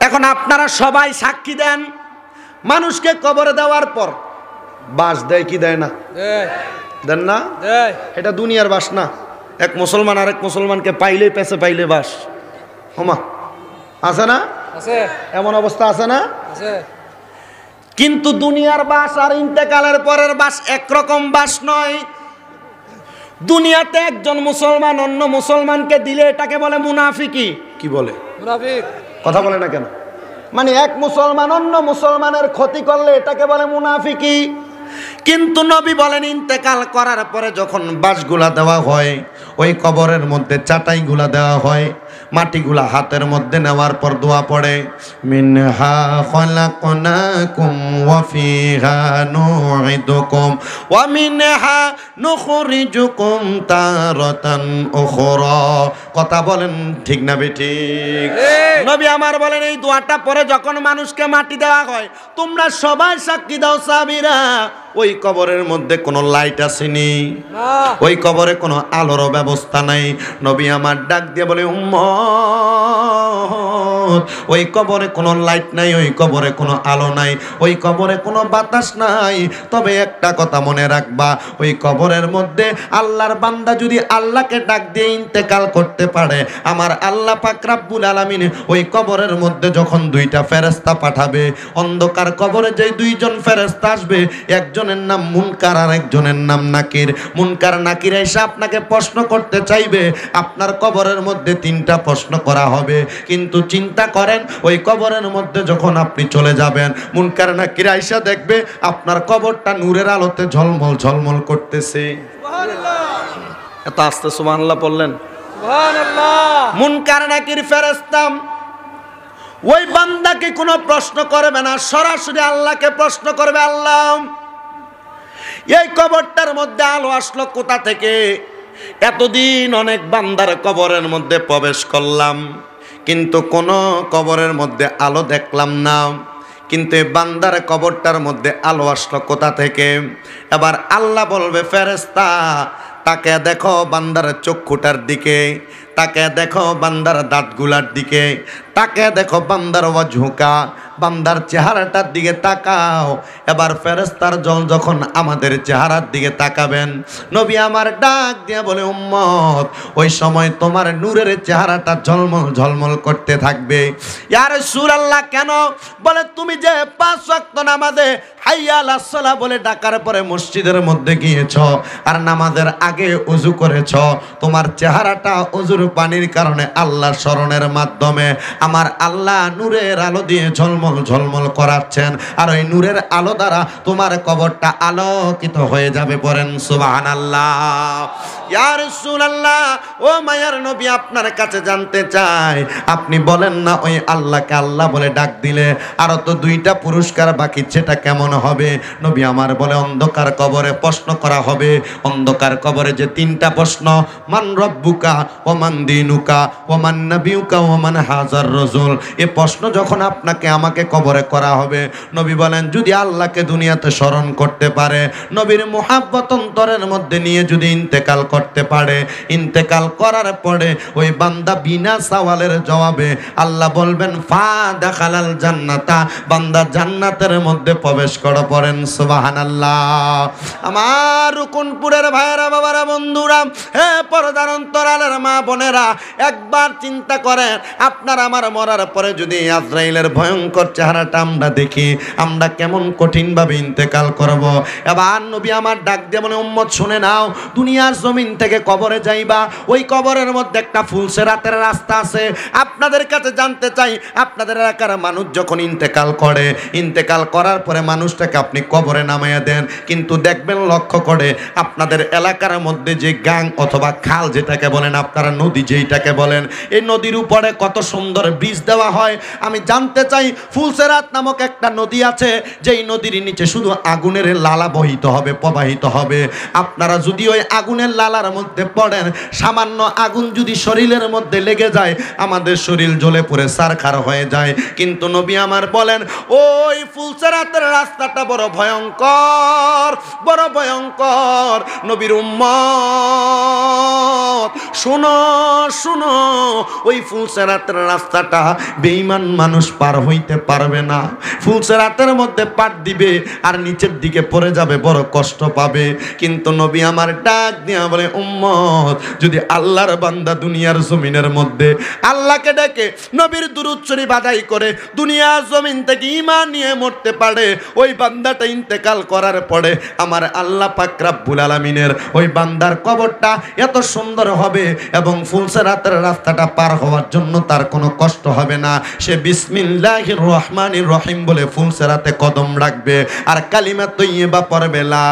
এখন আপনারা সবাই সাক্ষী দেন, মানুষকে কবরে দেওয়ার পর বাস দেয় কি দেয় না? দেন না? এটা দুনিয়ার বাস না। এক মুসলমান আর এক মুসলমানকে পাইলে পেছে পাইলে বাস হোমা আছে না? এমন অবস্থা আছে না? কিন্তু দুনিয়ার বাস আর ইন্তেকালের পরের বাস একরকম বাস নয়। দুনিয়াতে একজন মুসলমান অন্য মুসলমানকে দিলে এটাকে বলে মুনাফিকি। কি বলে? মুনাফিক। কথা বলে না কেন? মানে এক মুসলমান অন্য মুসলমানের ক্ষতি করলে এটাকে বলে মুনাফিকি। কিন্তু নবী বলেন ইন্তেকাল করার পরে যখন বাসগুলা দেওয়া হয়, ওই কবরের মধ্যে চাটাইগুলা দেওয়া হয়, মাটিগুলা হাতের মধ্যে নেওয়ার পর দোয়া পড়ে, মিনহা খলাকনাকুম ওয়া ফিহা নুইদুকুম ওয়া মিনহা নুখরিজুকুম তারাতান উখরা। কথা বলেন ঠিক না বেঠিক? নবী আমার বলেন এই দোয়াটা পরে যখন মানুষকে মাটি দেওয়া হয়, তোমরা সবাই সাক্ষী দাও সাহাবীরা, ওই কবরের মধ্যে কোনো লাইট আসেনি, ওই কবরে কোনো আলোর ব্যবস্থা নাই। নবী আমার ডাক দিয়ে বলে, উম্মত, ওই কবরে কোনো লাইট নাই, ওই কবরে কোনো আলো নাই, ওই কবরে কোনো বাতাস নাই। তবে একটা কথা মনে রাখবা, ওই কবরের মধ্যে আল্লাহর বান্দা যদি আল্লাহকে ডাক দিয়ে ইন্তেকাল করতে পারে, আমার আল্লাহ পাক রব্বুল আলামিন ওই কবরের মধ্যে যখন দুইটা ফেরেশতা পাঠাবে, অন্ধকার কবরে যে দুইজন ফেরেশতা আসবে, একজনের নাম মুনকার আর একজনের নাম নাকির। মুনকার নাকির এসে আপনাকে প্রশ্ন করতে চাইবে, আপনার কবরের মধ্যে তিনটা প্রশ্ন করা হবে। কিন্তু চিন্তা করেন, ওই কবরের মধ্যে যখন আপনি চলে যাবেন, মুনকার নাকির আইসা দেখবে আপনার কবরটা নূরের আলোতে ঝলমল ঝলমল করতেছে। সুবহানাল্লাহ। এত আস্তে সুবহানাল্লাহ বললেন? সুবহানাল্লাহ। মুনকার নাকির ফেরেশতা ওই বান্দাকে কোনো প্রশ্ন করবে না, সরাসরি আল্লাহকে প্রশ্ন করবে, আল্লাহ এই কবরটার মধ্যে আলো আসলো কোথা থেকে? এতদিন অনেক বান্দার কবরের মধ্যে প্রবেশ করলাম, কিন্তু কোনো কবরের মধ্যে আলো দেখলাম না, কিন্তু এই বান্দার কবরটার মধ্যে আলো আসলো কোথা থেকে? এবার আল্লাহ বলবে, ফেরেশতা তাকে দেখো বান্দার চক্ষুটার দিকে, তাকে দেখো বান্দার দাঁতগুলার দিকে, তাকে দেখো বান্দার ওয়াজহুকা, বান্দার চেহারাটার দিকে তাকাও। এবার ফেরেশতার জল যখন আমাদের চেহারার দিকে তাকাবেন, নবী আমার ডাক দিয়ে বলে, উম্মত, ওই সময় তোমার নূরের চেহারাটা ঝলমল ঝলমল করতে থাকবে। ইয়া রাসূলুল্লাহ, কেন? বলে, তুমি যে 5 ওয়াক্ত নামাজে হাইয়া আলাস সালাহ বলে ডাকার পরে মসজিদের মধ্যে গিয়েছ আর নামাজের আগে ওযু করেছ, তোমার চেহারাটা ওযুর পানির কারণে আল্লাহর স্মরণের মাধ্যমে আমার আল্লাহ নূরের আলো দিয়ে ঝলমল ঝলমল করাচ্ছেন, আর ওই নূরের আলো দ্বারা তোমার কবরটা আলোকিত হয়ে যাবে। পড়েন সুবহানাল্লাহ। ইয়া রাসূলুল্লাহ, ও মায়ার নবী, আপনার কাছে জানতে চাই, আপনি বলেন না ওই আল্লাহকে আল্লাহ বলে ডাক দিলে আরো তো 2টা পুরস্কার বাকি, সেটা কেমন হবে? নবী আমার বলে, অন্ধকার কবরে প্রশ্ন করা হবে। অন্ধকার কবরে যে 3টা প্রশ্ন, মান রব্বুকা ওয়া মান দীনুকা ওয়া মান নাবিয়ুকা ওয়া মান হাজার রাসূল, এই প্রশ্ন যখন আপনাকে আমাকে কবরে করা হবে, নবী বলেন যদি আল্লাহকে দুনিয়াতে স্মরণ করতে পারে, নবীর মুহাব্বত অন্তরের মধ্যে নিয়ে যদি ইন্তেকাল করতে পারে, ইন্তেকাল করার পরে ওই বান্দা বিনা সওয়ালের জবাবে আল্লাহ বলবেন, ফা দাখালাল জান্নাতা, বান্দা জান্নাতের মধ্যে প্রবেশ করো। পড়েন সুবহানাল্লাহ। আমার রুকুনপুরের ভাইয়েরা, বাবারা, বন্ধুরা, হে পর্দার অন্তরালের মা বোনেরা, একবার চিন্তা করেন, আপনার আমার মরার পরে যদি আজরাইলের ভয়ঙ্কর চেহারাটা আমরা দেখি, আমরা কেমন কঠিনভাবে ইন্তেকাল করব। এবার নবী আমার ডাক দিয়ে বলে, উম্মত শুনে নাও, দুনিয়ার জমিন থেকে কবরে যাইবা, ওই কবরের মধ্যে একটা ফুলসেরাতের রাস্তা আছে। আপনাদের কাছে জানতে চাই, আপনাদের এলাকার মানুষ যখন ইন্তেকাল করে, ইন্তেকাল করার পরে মানুষটাকে আপনি কবরে নামাইয়া দেন, কিন্তু দেখবেন লক্ষ্য করে আপনাদের এলাকার মধ্যে যে গাং অথবা খাল যেটাকে বলেন, আপনারা নদী যেইটাকে বলেন, এই নদীর উপরে কত সুন্দর ব্রিজ দেওয়া হয়। আমি জানতে চাই, ফুলসেরাত নামক একটা নদী আছে, যেই নদীর নিচে শুধু আগুনের লালা বহিত হবে, প্রবাহিত হবে। আপনারা যদি ওই আগুনের লালার মধ্যে পড়েন, সামান্য আগুন যদি শরীরের মধ্যে লেগে যায়, আমাদের শরীর জ্বলে পড়ে ছারখার হয়ে যায়। কিন্তু নবী আমার বলেন, ওই ফুলসেরাতের রাস্তাটা বড় ভয়ঙ্কর, বড় ভয়ঙ্কর। নবীর উম্মত শুনো শুনো, ওই ফুলসেরাতের রাস্তা রাস্তাটা বেঈমান মানুষ পার হইতে পারবে না। ফুলসেরাতের মধ্যে পাট দিবে আর নিচের দিকে পড়ে যাবে, বড় কষ্ট পাবে। কিন্তু নবী আমার ডাক দিয়া বলে, উম্মত যদি আল্লাহর বান্দা দুনিয়ার জমিনের মধ্যে আল্লাহকে ডেকে নবীর দুরূদ শরীফ আদায় করে দুনিয়ার জমিন থেকে ঈমান নিয়ে মরতে পারে, ওই বান্দাটা ইন্তেকাল করার পরে আমার আল্লাহ পাক রব্বুল আলামিনের ওই বান্দার কবরটা এত সুন্দর হবে এবং ফুলসেরাতের রাস্তাটা পার হওয়ার জন্য তার কোনো কষ্ট হবে না। সে বিসমিল্লাহির রহমানির রহিম বলে ফুলসেরাতে কদম রাখবে আর কালিমা তৈয়্যিবা পড়বে, লা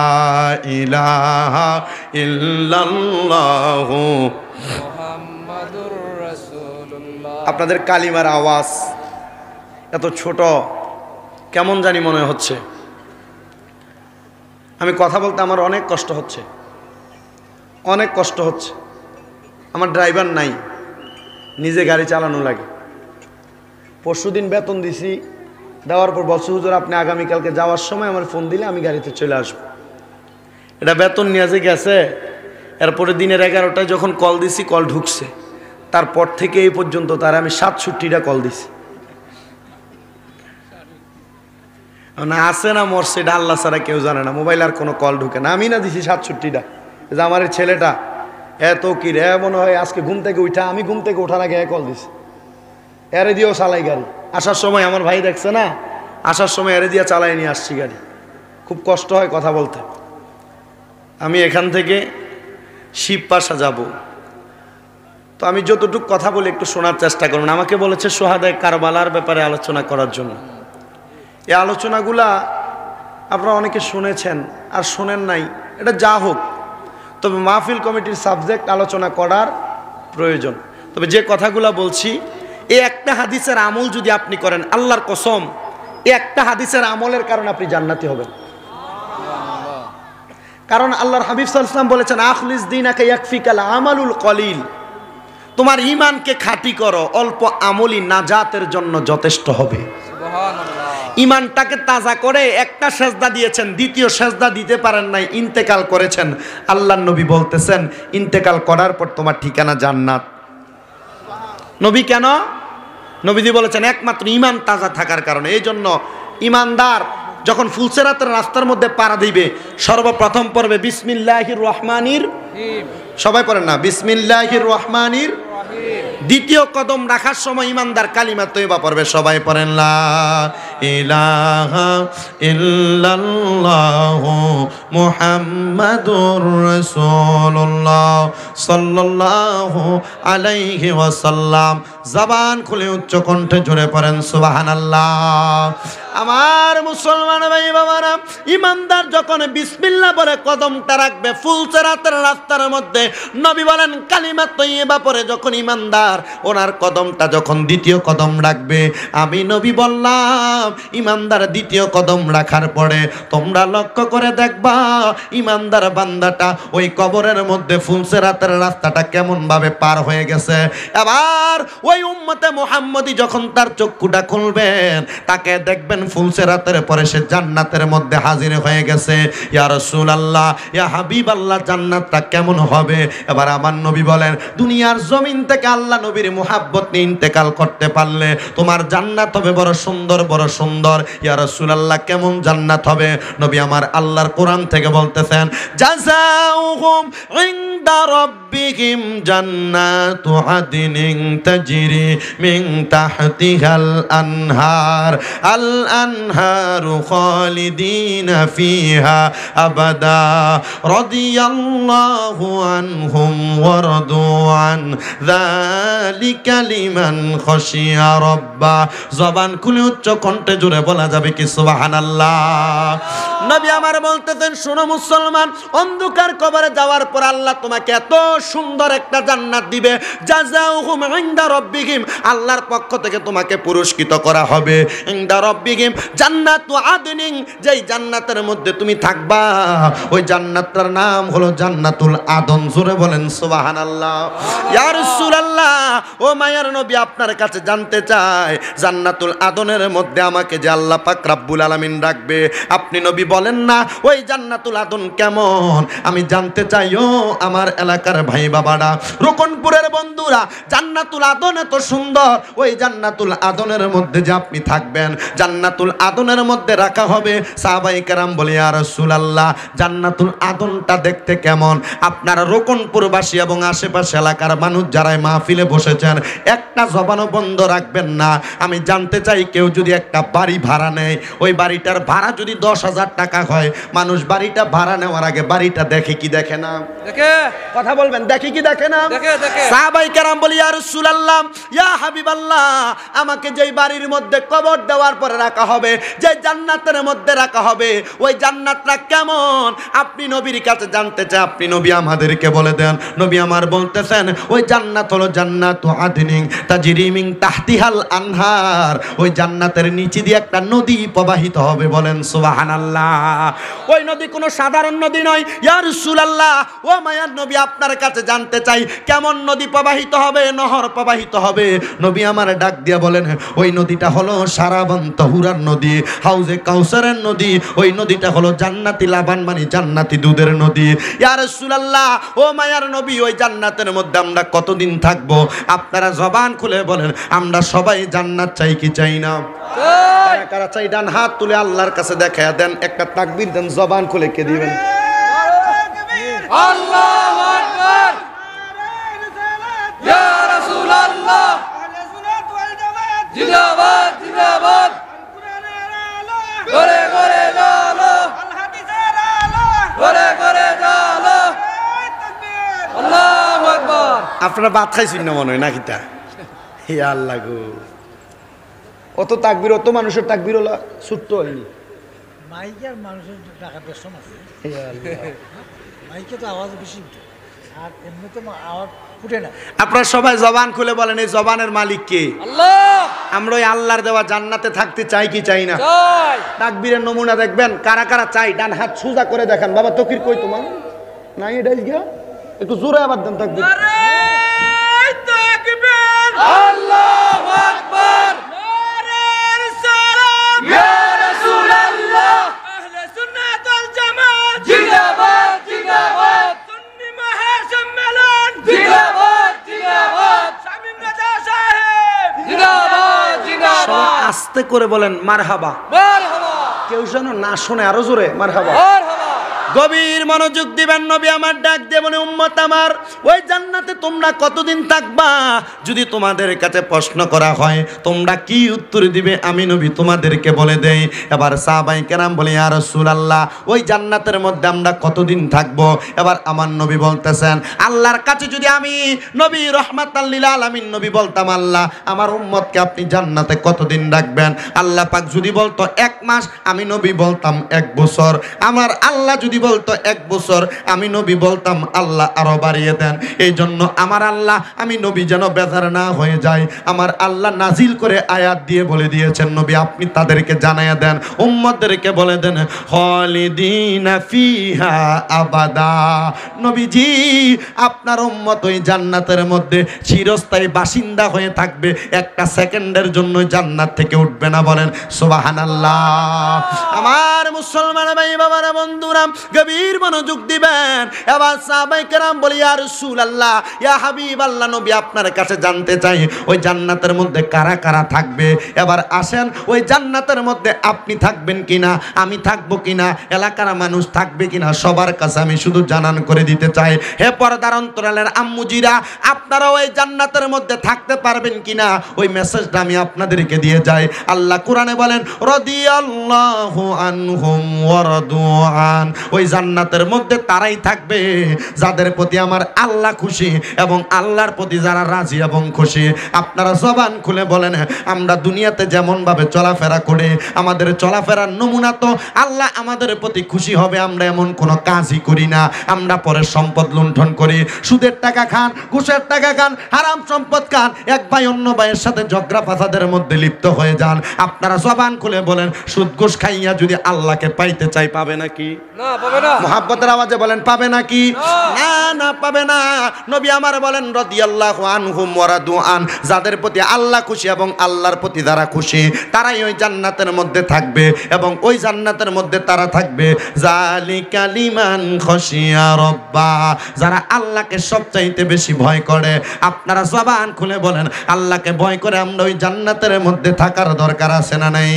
ইলাহা ইল্লাল্লাহু মুহাম্মাদুর রাসূলুল্লাহ। আপনাদের কালিমার আওয়াজ এত ছোট কেমন জানি মনে হচ্ছে। আমি কথা বলতে আমার অনেক কষ্ট হচ্ছে, অনেক কষ্ট হচ্ছে। আমার ড্রাইভার নাই, নিজে গাড়ি চালানো লাগে। পরশুদিন বেতন দিছি, দেওয়ার পর বলছে হুজুর আপনি আগামীকালকে যাওয়ার সময় আমার ফোন দিলে আমি গাড়িতে চলে আসবো। এটা বেতন নিয়ে যে গেছে, এরপরে দিনের 11টায় যখন কল দিছি কল ঢুকছে, তারপর থেকে এই পর্যন্ত তার আমি 67টা কল দিছি। না আছে না মরছে এটা আল্লাহ ছাড়া কেউ জানে না, মোবাইল আর কোনো কল ঢুকে না। আমি না দিছি 67টা। যে আমার ছেলেটা এত কি রে মনে হয় আজকে ঘুম থেকে উঠা, আমি ঘুম থেকে ওঠার আগে কল দিছি। এরে দিয়েও চালাই গাড়ি, আসার সময় আমার ভাই দেখছে না, আসার সময় এরে দিয়ে চালাই নিয়ে আসছি গাড়ি। খুব কষ্ট হয় কথা বলতে। আমি এখান থেকে শিবপাশা যাব, তো আমি যতটুকু কথা বলে একটু শোনার চেষ্টা করুন। আমাকে বলেছে সোহাদায়ে কারবালার ব্যাপারে আলোচনা করার জন্য। এই আলোচনাগুলা আপনারা অনেকে শুনেছেন আর শোনেন নাই, এটা যা হোক, তবে মাহফিল কমিটির সাবজেক্ট আলোচনা করার প্রয়োজন। তবে যে কথাগুলা বলছি, এই একটা হাদিসের আমল যদি আপনি করেন, আল্লাহর কসম এই একটা হাদিসের আমলের কারণে আপনি জান্নাতি হবেন। কারণ আল্লাহর হাবিব সাল্লাল্লাহু আলাইহি ওয়াসাল্লাম বলেছেন, আখলিস দীনাকা ইয়াকফিকাল আমালুল কলিল। তোমার ঈমানকে খাঁটি করো, অল্প আমলই নাজাতের জন্য যথেষ্ট হবে। সুবহানাল্লাহ। ঈমানটাকে তাজা করে একটা সেজদা দিয়েছেন, দ্বিতীয় সেজদা দিতে পারেন নাই, ইন্তেকাল করেছেন। আল্লাহর নবী বলতেছেন ইন্তেকাল করার পর তোমার ঠিকানা জান্নাত। নবী কেন? নবীজি বলেছেন একমাত্র ঈমান তাজা থাকার কারণে। এই জন্য ঈমানদার যখন ফুলসেরাতের রাস্তার মধ্যে পাড়া দিবে, সর্বপ্রথম পড়বে বিসমিল্লাহির রহমানির রহিম। সবাই পড়েন না বিসমিল্লাহির রহমানির রহিম। দ্বিতীয় কদম রাখার সময় ঈমানদার কালিমা তয়্যিবা পড়বে। সবাই পড়েন লা ইলাহা ইল্লাল্লাহু মুহাম্মাদুর রাসূলুল্লাহ সাল্লাল্লাহু আলাইহি ওয়াসাল্লাম। জবান খুলে উচ্চ কণ্ঠে জোরে পড়েন সুবহানাল্লাহ। আমার মুসলমান ভাই বাবারা, ঈমানদার যখন বিসমিল্লাহ বলে কদমটা রাখবে ফুলসেরাতের রাস্তার মধ্যে, নবী বলেন কালিমা তয়্যিবা পড়ে যখন ঈমানদার ওনার কদমটা যখন দ্বিতীয় কদম রাখবে, আমি নবী বললাম ঈমানদার দ্বিতীয় কদম রাখার পরে তোমরা লক্ষ্য করে দেখবা ঈমানদার বান্দাটা ওই কবরের মধ্যে ফুলসেরাতের রাস্তাটা কেমন ভাবে পার হয়ে গেছে। এবার ওই উম্মতে মুহাম্মদী যখন তার চক্ষুটা খুলবেন, তাকে দেখবেন ফুলসেরাতের পরে সে জান্নাতের মধ্যে হাজির হয়ে গেছে। ইয়া রাসূলুল্লাহ, ইয়া হাবিবাল্লাহ, জান্নাতটা কেমন হবে? এবার আমার নবী বলেন, দুনিয়ার জমিন থেকে আল্লাহ নবীর মুহাব্বত নিয়ে ইন্তেকাল করতে পারলে তোমার জান্নাত হবে বড় সুন্দর, বড় সুন্দর। ইয়া রাসূলুল্লাহ, কেমন জান্নাত হবে? নবী আমার আল্লাহর কোরআন থেকে বলতেছেন, জাযাউহুম ইনদা রাব্বিহিম জান্নাতু আদনিন তাজরি মিন তাহতিহাল আনহার আল আনহারু খালিদিনা ফিহা আবাদা রাদিয়াল্লাহু আনহুম ওয়া রাদু আন যালিকা লিমান খাশিয়া রাব্বা। জবান খুলে উচ্চ কণ্ঠে জোরে বলা যাবে কি সুবহানাল্লাহ। নবী আমার বলতেছেন, শোনো মুসলমান, অন্ধকার কবরে যাওয়ার পর আল্লাহ তোমাকে এত সুন্দর একটা জান্নাত দিবে, জাযাউহুম ইনদা রাব্বিহিম, আল্লাহর পক্ষ থেকে তোমাকে পুরস্কৃত করা হবে। ইনদা রাব্বিহিম জান্নাতু আদনিন, যেই জান্নাতের মধ্যে তুমি থাকবা ওই জান্নাতটার নাম হলো জান্নাতুল আদন। জোরে বলেন সুবহানাল্লাহ। ইয়া রাসূলুল্লাহ, ও মায়ার নবী, আপনার কাছে জানতে চাই জান্নাতুল আদনের মধ্যে আমাকে যে আল্লাহ পাক রব্বুল আলামিন রাখবে, আপনি নবী বলেন না ওই জান্নাতুল আদন কেমন? আমি জানতে চাইও আমার এলাকার ভাই বাবারা, রোকনপুরের বন্ধুরা, জান্নাতুল আদন এত সুন্দর। ওই জান্নাতুল আদনের মধ্যে যে আপনি থাকবেন, জান্নাতুল আদনের মধ্যে রাখা হবে। সাহাবায়ে কেরাম বলে ইয়া রাসূলুল্লাহ, জান্নাতুল আদনটা দেখতে কেমন? আপনারা রোকনপুরবাসী এবং আশেপাশে এলাকার মানুষ যারা মাহফিলে বসেছেন, একটা জবানও বন্ধ রাখবেন না। আমি জানতে চাই, কেউ যদি একটা বাড়ি ভাড়া নেয়, ওই বাড়িটার ভাড়া যদি 10,000 টাকা হয়, মানুষ বাড়িটা ভাড়া নেওয়ার আগে বাড়িটা দেখে কি দেখে না? দেখে। কথা বলবেন, দেখে কি দেখে না? দেখে। সাহাবায়ে কেরাম বলি ইয়া রাসূলুল্লাহ, ইয়া হাবিবাল্লাহ, আমাকে যেই বাড়ির মধ্যে কবর দেওয়ার পরে রাখা হবে, যে জান্নাতের মধ্যে রাখা হবে, ওই জান্নাতটা কেমন? আপনি নবীর কাছে জানতে চাই, আপনি নবী আমাদেরকে বলে দেন। নবী আমার বলতেছেন, ওই জান্নাত হলো জান্নাতু আদনিন তাজরি মিন তাহতিহাল আনহার। ওই জান্নাতের নিচে দিয়ে একটা নদী প্রবাহিত হবে, বলেন সুবহানাল্লাহ। ওই নদী কোনো সাধারণ নদী নয়। ইয়া রাসূলুল্লাহ, ও মায়ার নবী, আপনার কাছে জানতে চাই, কেমন নদী প্রবাহিত হবে, নহর প্রবাহিত হবে? নবী আমার ডাক দিয়ে বলেন, ওই নদীটা হলো সারাবান তাহুরার নদী, হাউজে কাউসারের নদী। ওই নদীটা হলো জান্নাতি লাবান, মানে জান্নাতি দুধের নদী। ইয়া রাসূলুল্লাহ, ও মায়ার নবী, ওই জান্নাতের মধ্যে আমরা কতদিন থাকবো? আপনারা জবান খুলে বলেন, আমরা সবাই জান্নাত চাই কি চাই না? কারা কারা চাই? ডান হাত তুলে আল্লাহর কাছে দেখায়া দেন, একটা তাকবীর দেন, জবান খুলে কে দিবেন? আল্লাহু আকবার, ইয়া রাসূলুল্লাহ, জিন্দাবাদ জিন্দাবাদ, করে করে জালো, আল হাদিসের আলো, করে করে জালো, আল্লাহু আকবার। আপনারা ভাত খাইছেন না মনে হয় না কিতা? হে আল্লাহ গো, অত তাকবীর, অত মানুষের তাকবীর হলো ছুট্ট হয়নি। মাইকের মানুষের টাকাতে শোনাছে, মাইকে তো আওয়াজ বেশি উঠে, আর এমনিতে আওয়াজ উঠে না। আপনারা সবাই জবান খুলে বলেন, এই জবানের মালিক কে? আল্লাহ। আমরা ওই আল্লাহর দেওয়া জান্নাতে থাকতে চাই কি চাই না? চাই। তাকবীরের নমুনা দেখবেন, কারা কারা চাই? ডান হাত সোজা করে দেখান। বাবা তকির কই তোমার? নাই, এটাই গিয়া একটু জোরে আবার দেন তাকবীর। নারে তাকবীর, আল্লাহু আকবার, নারে সালাম, ইয়া রাসূলুল্লাহ, আহলে সুন্নাত ওয়াল জামাত, জিন্দাবাদ জিন্দাবাদ, সুন্নি মহাসম্মেলন, জিন্দাবাদ জিন্দাবাদ, শামীম রাজা সাহেব, জিন্দাবাদ জিন্দাবাদ। আস্তে করে বলেন মারহাবা মারহাবা, কেউ যেন না শুনে, আরো জোরে মারহাবা মারহাবা। গভীর মনোযোগ দিবেন। নবী আমার ডাক দিয়ে বলে, উম্মত আমার, ওই জান্নাতে তোমরা কতদিন থাকবা? যদি তোমাদের কাছে প্রশ্ন করা হয়, তোমরা কি উত্তর দিবে? আমি নবী তোমাদেরকে বলে দেই। এবার সাহাবায়ে কেরাম বলে, ইয়া রাসূলুল্লাহ, ওই জান্নাতের মধ্যে আমরা কতদিন থাকবো? এবার আমার নবী বলতেছেন, আল্লাহর কাছে যদি আমি নবী রহমাতাল লিল আলামিন নবী বলতাম, আল্লাহ আমার উম্মতকে আপনি জান্নাতে কতদিন রাখবেন? আল্লাহ পাক যদি বলতো 1 মাস, আমি নবী বলতাম 1 বছর। আমার আল্লাহ যদি বলতো 1 বছর, আমি নবী বলতাম আল্লাহ আরো বাড়িয়ে দেন। এই জন্য আমার আল্লাহ, আমি নবী যেন বেজার না হয়ে যায়, আমার আল্লাহ নাজিল করে আয়াত দিয়ে বলে দিয়েছেন, নবী আপনি তাদেরকে জানাইয়া দেন, উম্মতদেরকে বলে দেন, খালিদিনা ফিহা আবাদা। নবীজি আপনার উম্মত ওই জান্নাতের মধ্যে চিরস্থায়ী বাসিন্দা হয়ে থাকবে, একটা সেকেন্ডের জন্য জান্নাত থেকে উঠবে না, বলেন সুবহানাল্লাহ। আমার মুসলমান ভাই বাবারা, বন্ধুরা, গভীর মনোযোগ দিবেন। এবার সাহাবায়ে কেরাম বলি, ইয়া রাসূলুল্লাহ, ইয়া হাবিবাল্লাহ, নবী আপনার কাছে জানতে চাই, ওই জান্নাতের মধ্যে কারা কারা থাকবে? এবার আসেন, ওই জান্নাতের মধ্যে আপনি থাকবেন কিনা, আমি থাকবো কিনা, এলাকার মানুষ থাকবে কিনা, সবার কাছে আমি শুধু জানান করে দিতে চাই। হে পর্দার অন্তরালের আম্মুজিরা, আপনারা ওই জান্নাতের মধ্যে থাকতে পারবেন কিনা, ওই মেসেজটা আমি আপনাদেরকে দিয়ে যাই। আল্লাহ কোরআনে বলেন, রাদিয়াল্লাহু আনহুম ওয়া রাদু আন। ওই জান্নাতের মধ্যে তারাই থাকবে যাদের প্রতি আমার আল্লাহ খুশি এবং আল্লাহর প্রতি যারা রাজি এবং খুশি। আপনারা জবান খুলে বলেন, আমরা দুনিয়াতে যেমন ভাবে চলাফেরা করে, আমাদের চলাফেরার নমুনা তো আল্লাহ আমাদের প্রতি খুশি হবে, আমরা এমন কোনো কাজই করি না। আমরা পরের সম্পদ লুণ্ঠন করি, সুদের টাকা খান, ঘুষের টাকা খান, হারাম সম্পদ খান, এক ভাই অন্য ভাইয়ের সাথে ঝগড়া ফাসাদের মধ্যে লিপ্ত হয়ে যান। আপনারা জবান খুলে বলেন, সুদ ঘুষ খাইয়া যদি আল্লাহকে পাইতে চাই, পাবে নাকি? না। মুহাব্বতের আওয়াজে বলেন পাবে নাকি? না না, পাবে না। নবী আমার বলেন রাদিয়াল্লাহু আনহুম ওয়া রাদু আন, যাদের প্রতি আল্লাহ খুশি এবং আল্লাহর প্রতি যারা খুশি তারাই ওই জান্নাতের মধ্যে থাকবে এবং ওই জান্নাতের মধ্যে তারা থাকবে যালিকা লিমান খাশিয়া রাব্বা, যারা আল্লাহকে সবচাইতে বেশি ভয় করে। আপনারা জবান খুলে বলেন আল্লাহকে ভয় করে আমরা ওই জান্নাতের মধ্যে থাকার দরকার আছে না নাই?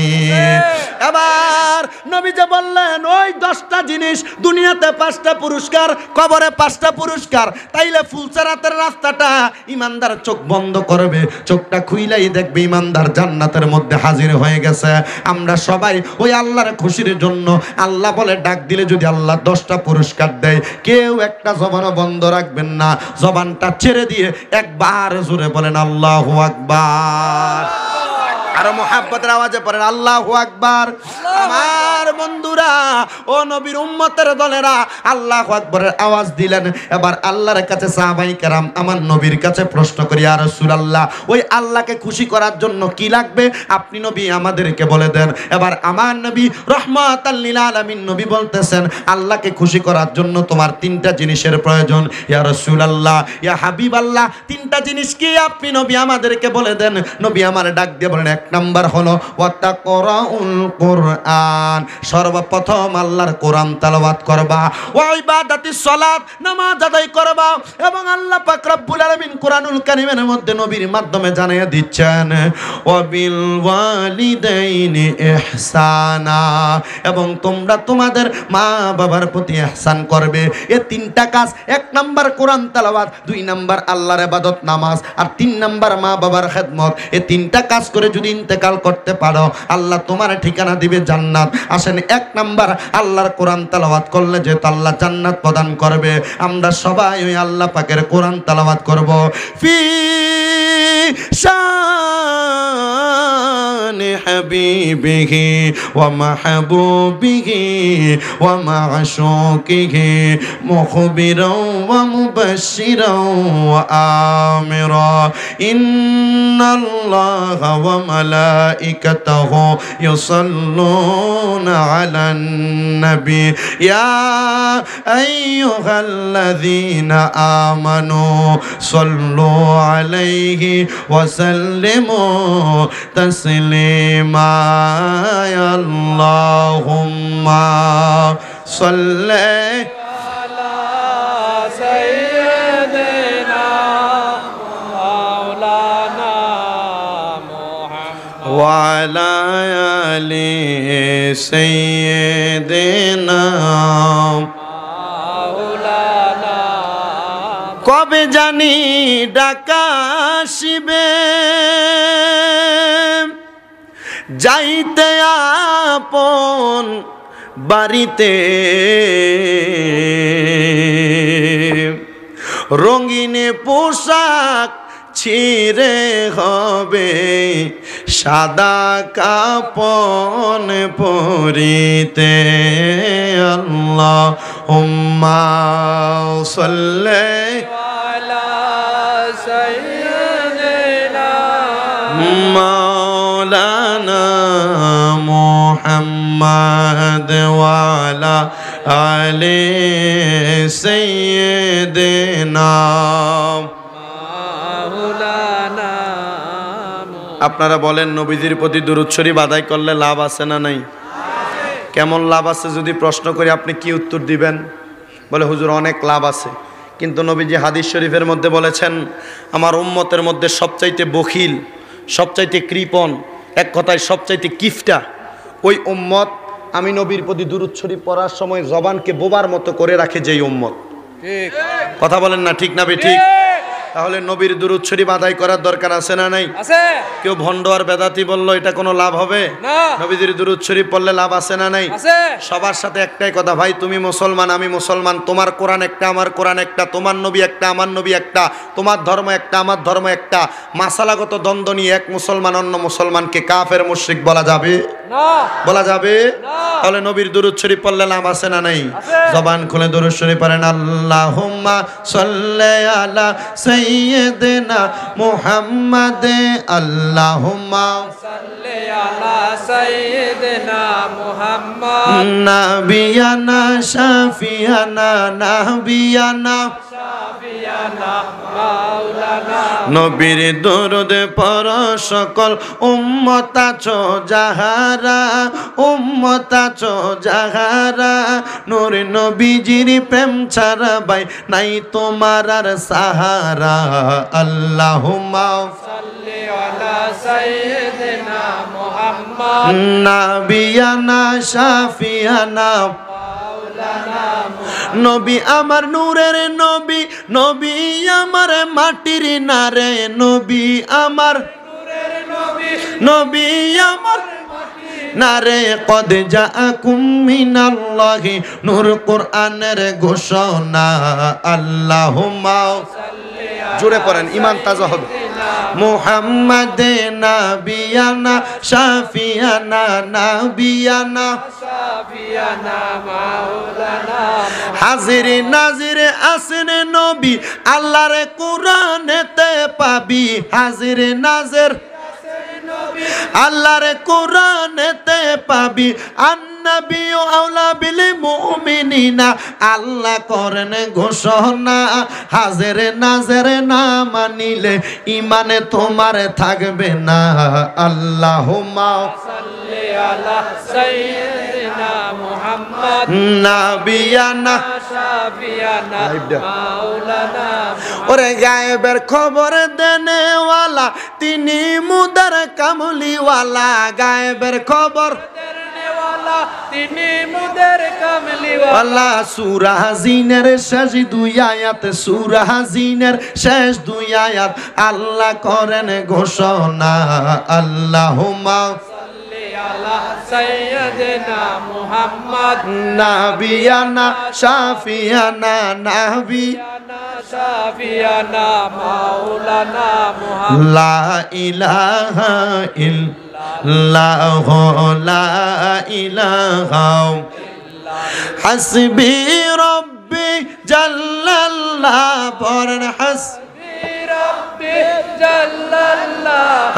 এবার নবী যে বললেন ওই 10টা জিনিস, দুনিয়াতে 5টা পুরস্কার, কবরে 5টা পুরস্কার, তাইলে ফুলসেরাতের রাস্তাটা ইমানদার চোখ বন্ধ করবে, চোখটা খুইলাই দেখবে ইমানদার জান্নাতের মধ্যে হাজির হয়ে গেছে। আমরা সবাই ওই আল্লাহর খুশির জন্য আল্লাহ বলে ডাক দিলে যদি আল্লাহ 10টা পুরস্কার দেয়, কেউ একটা জবানও বন্ধ রাখবেন না, জবানটা ছেড়ে দিয়ে একবার জোরে বলেন আল্লাহু আকবার। আর মুহাব্বতের আওয়াজে পড়েন আল্লাহু আকবার। আমার বন্ধুরা, ও নবীর উম্মতের দলেরা, আল্লাহু আকবারের আওয়াজ দিলেন। এবার আল্লাহর কাছে সাহাবায়ে কেরাম আমার নবীর কাছে প্রশ্ন করি, ইয়া রাসূলুল্লাহ, ওই আল্লাহকে খুশি করার জন্য কি লাগবে আপনি নবী আমাদেরকে বলে দেন। এবার আমার নবী রহমাতাল লিল আলামিন নবী বলতেছেন, আল্লাহকে খুশি করার জন্য তোমার 3টা জিনিসের প্রয়োজন। ইয়া রাসূলুল্লাহ, ইয়া হাবিবাল্লাহ, 3টা জিনিস কি আপনি নবী আমাদেরকে বলে দেন। নবী আমার ডাক দিয়ে বলেন, 1 নাম্বার হলো ওয়াতাকরাউল কোরআন, সর্বপ্রথম আল্লাহর কোরআন তেলাওয়াত করবা, ওয়া ইবাদাতিস সালাত, নামাজ আদায় করবা। এবং আল্লাহ পাক রব্বুল আলামিন কোরআনুল কারীমের মধ্যে নবীর মাধ্যমে জানিয়ে দিচ্ছেন ওয়া বিল ওয়ালিদাইনি ইহসানা, এবং তোমরা তোমাদের মা বাবার প্রতি ইহসান করবে। এই 3টা কাজ, 1 নাম্বার কোরআন তেলাওয়াত, 2 নাম্বার আল্লাহর ইবাদত নামাজ, আর 3 নাম্বার মা বাবার খেদমত। এই 3টা কাজ করে যদি ইন্তেকাল করতে পারো আল্লাহ তোমার ঠিকানা দিবে জান্নাত। আসেন 1 নাম্বার আল্লাহর কোরআন তেলাওয়াত করলে যে আল্লাহ জান্নাত প্রদান করবে। আমরা সবাই ওই আল্লাহ পাকের কোরআন তেলাওয়াত করব। ফি শানি হাবিবিহি ওয়া মাহবুবিহি ওয়া মা'শুকিহি মুখবিরাও ওয়া মুবাশশিরাও ওয়া আমিরা ইন্নাল্লাহা ওয়া মালাইকাতাহু ইউসাল্লুনা আলান নবী ইয়া আইয়ুহাল্লাযীনা আমানু সাল্লু আলাইহি ওয়া সাল্লিমু তাসলিমা। আল্লাহুম্মা সাল্লি আলা সাইয়্যিদিনা মাওলানা মুহাম্মদ ওয়া আলা আলি সাইয়্যিদিনা মাওলানা। কবে জানি ডাকা আসিবে, যাইতে আপন বাড়িতে, রঙিনে পোশাক ছিঁড়ে হবে সাদা কাপন পরিতে। আল্লাহুম্মা সাল্লি আলা সাইয়্যিদিনা মাওলানা মুহাম্মদ ওয়া আলা আলি সাইয়্যিদিনা। আপনারা বলেন নবীজির প্রতি দুরূদ শরীফ আদায় করলে লাভ আছে না নাই? কেমন লাভ আছে যদি প্রশ্ন করি আপনি কি উত্তর দিবেন? বলে হুজুর অনেক লাভ আছে, কিন্তু নবীজি হাদিস শরীফের মধ্যে বলেছেন আমার উম্মতের মধ্যে সবচাইতে বখিল, সবচাইতে কৃপণ, এক কথায় সবচাইতে কিফটা ওই উম্মত আমি নবীর প্রতি দুরূদ শরীফ পড়ার সময় জবানকে বোবার মতো করে রাখে যেই উম্মত। ঠিক কথা বলেন না ঠিক না ঠিক? তাহলে নবীর দুরূদ শরীফ আদায় করার দরকার আছে না নাই? আছে। কেউ ভণ্ড আর বেদাতি বললো এটা কোনো লাভ হবে না। নবীর দুরূদ শরীফ পড়লে লাভ আছে না নাই? আছে। সবার সাথে একটাই কথা, ভাই তুমি মুসলমান আমি মুসলমান, তোমার কোরআন একটা আমার কোরআন একটা, তোমার নবী একটা আমার নবী একটা, তোমার ধর্ম একটা আমার ধর্ম একটা। মাসালাগত দ্বন্দ্ব নিয়ে এক মুসলমান অন্য মুসলমানকে কাফের মুশরিক বলা যাবে না? বলা যাবে না। তাহলে নবীর দুরূদ শরীফ পড়লে লাভ আছে না নাই? জবান খুলে দুরূদ শরীফ পড়েন আল্লাহুম্মা সাল্লি আলা সাইয়্যিদিনা মুহাম্মাদ, আল্লাহুম্মা সাল্লি আলা সাইয়্যিদিনা মুহাম্মদ নাবিয়ানা শাফিয়ানা নাবিয়ানা শাফিয়ানা মাওলানা নবীর দরুদ পর সকল উম্মত আছো যাহারা উম্মত আছো যাহারা নূর নবীজির প্রেম ছাড়া ভাই নাই তোমার আর সাহারা আল্লাহুম্মা সাল্লি আলা সাইয়্যিদিনা মুহাম্মদ নাবিয়ানা শাফিয়ানা মাওলানা নবী আমার নূরের নবী নবী আমার মাটির নারে নবী আমার নূরের নবী নবী আমার নারে কদ জাআকুম মিনাল্লাহি নূর কোরআনের ঘোষণা আল্লাহুম্মা জোরে পড়েন ইমান তাজা হবে মুহাম্মাদে নাবিয়ানা শাফিয়ানা নাবিয়ানা শাফিয়ানা মাওলানা হাজিরে নাজিরে আসেন নবী আল্লাহর কোরআনেতে পাবি হাজিরে নাজির আল্লাহর কোরআনেতে পাবি আন্নাবী আওলা বিল মুমিনিনা আল্লাহ করেন ঘোষণা হাজিরে নাজিরে না মানিলে ঈমানে তোমার থাকবে না আল্লাহুম্মা সাল্লি আলা সাইয়্যিদিনা মুহাম্মদ নাবিয়ানা শাফিয়ানা মাওলানা ওরে গায়েবের খবর দেনেওয়ালা তিনি মুদার কামলিওয়ালা গায়েবের খবর দেনেওয়ালা তিনি মুদের কামলিওয়ালা আল্লাহ সূরা জিনের শেষ দুই আয়াত সূরা জিনের শেষ দুই আয়াত আল্লাহ করেন ঘোষণা আল্লাহুম্মা সাল্লি আলা সাইয়্যিদিনা মুহাম্মদ নাবিয়ানা শাফিয়ানা নাবি শাফিয়ানা মাওলানা মুহাম্মদ লা ইলাহা ইল্লাল্লাহ লা ইলাহা হাসবি রব্বি জাল্লাল্লাহ পড়েন হাসবি রব্বি জাল্লাল্লাহ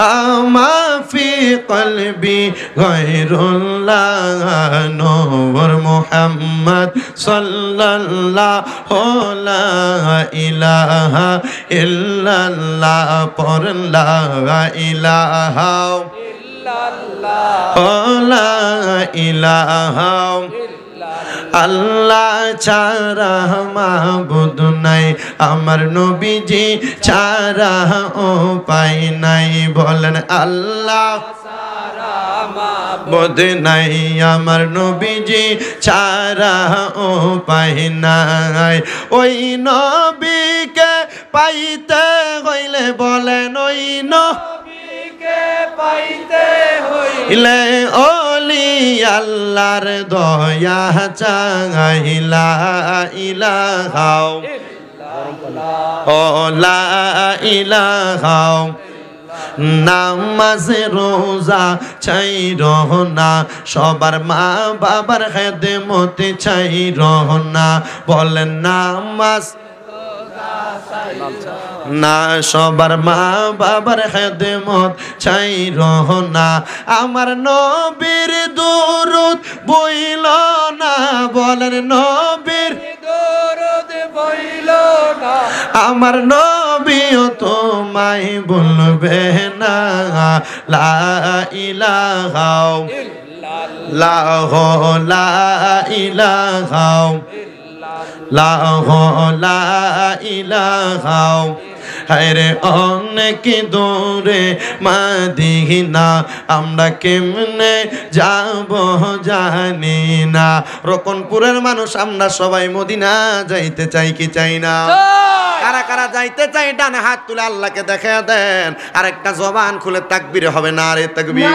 মা ফি কলবি গায়রুল্লাহ নূর মুহাম্মদ সাল্লাল্লাহু লা ইলাহা ইল্লাল্লাহ পড়েন লা ইলাহা ইল্লাল্লাহ লা ইলাহা আল্লাহ ছাড়া মাবুদ নাই আমার নবীজি ছাড়া উপায় নাই বলেন আল্লাহ সারা মাবুদ বোধ নাই আমার নবীজি ছাড়া উপায় নাই ওই নবীকে পাইতে হইলে বলেন ওই নবীকে পাইতে হইলে ইলে ওলি আল্লাহর দয়া চাইলা ইলাহা ও লা ইলাহা নামাজ রোজা চাই রহনা সবার মা বাবার খেদমতে চাই রহনা বলেন নামাজ না সবার মা বাবার খেদমত চাই রহনা আমার নবীর দুরুদ বইল না বলেন নবীর দরুদ বইল না আমার নবীও তোমায় বলবে না লা ইলাহা ইল্লাল্লাহ লা ইলাহা লা ইলাহা হায়রে অনেক দূরে মাদিনা আমরা কেমনে যাব জানি না রকনপুরের মানুষ আমরা সবাই মদিনা যাইতে চাই কি চাই না কারা কারা যাইতে চাই ডানে হাত তুলে আল্লাহকে দেখা দেন আর একটা জবান খুলে তাকবীর হবে না রে তাকবীর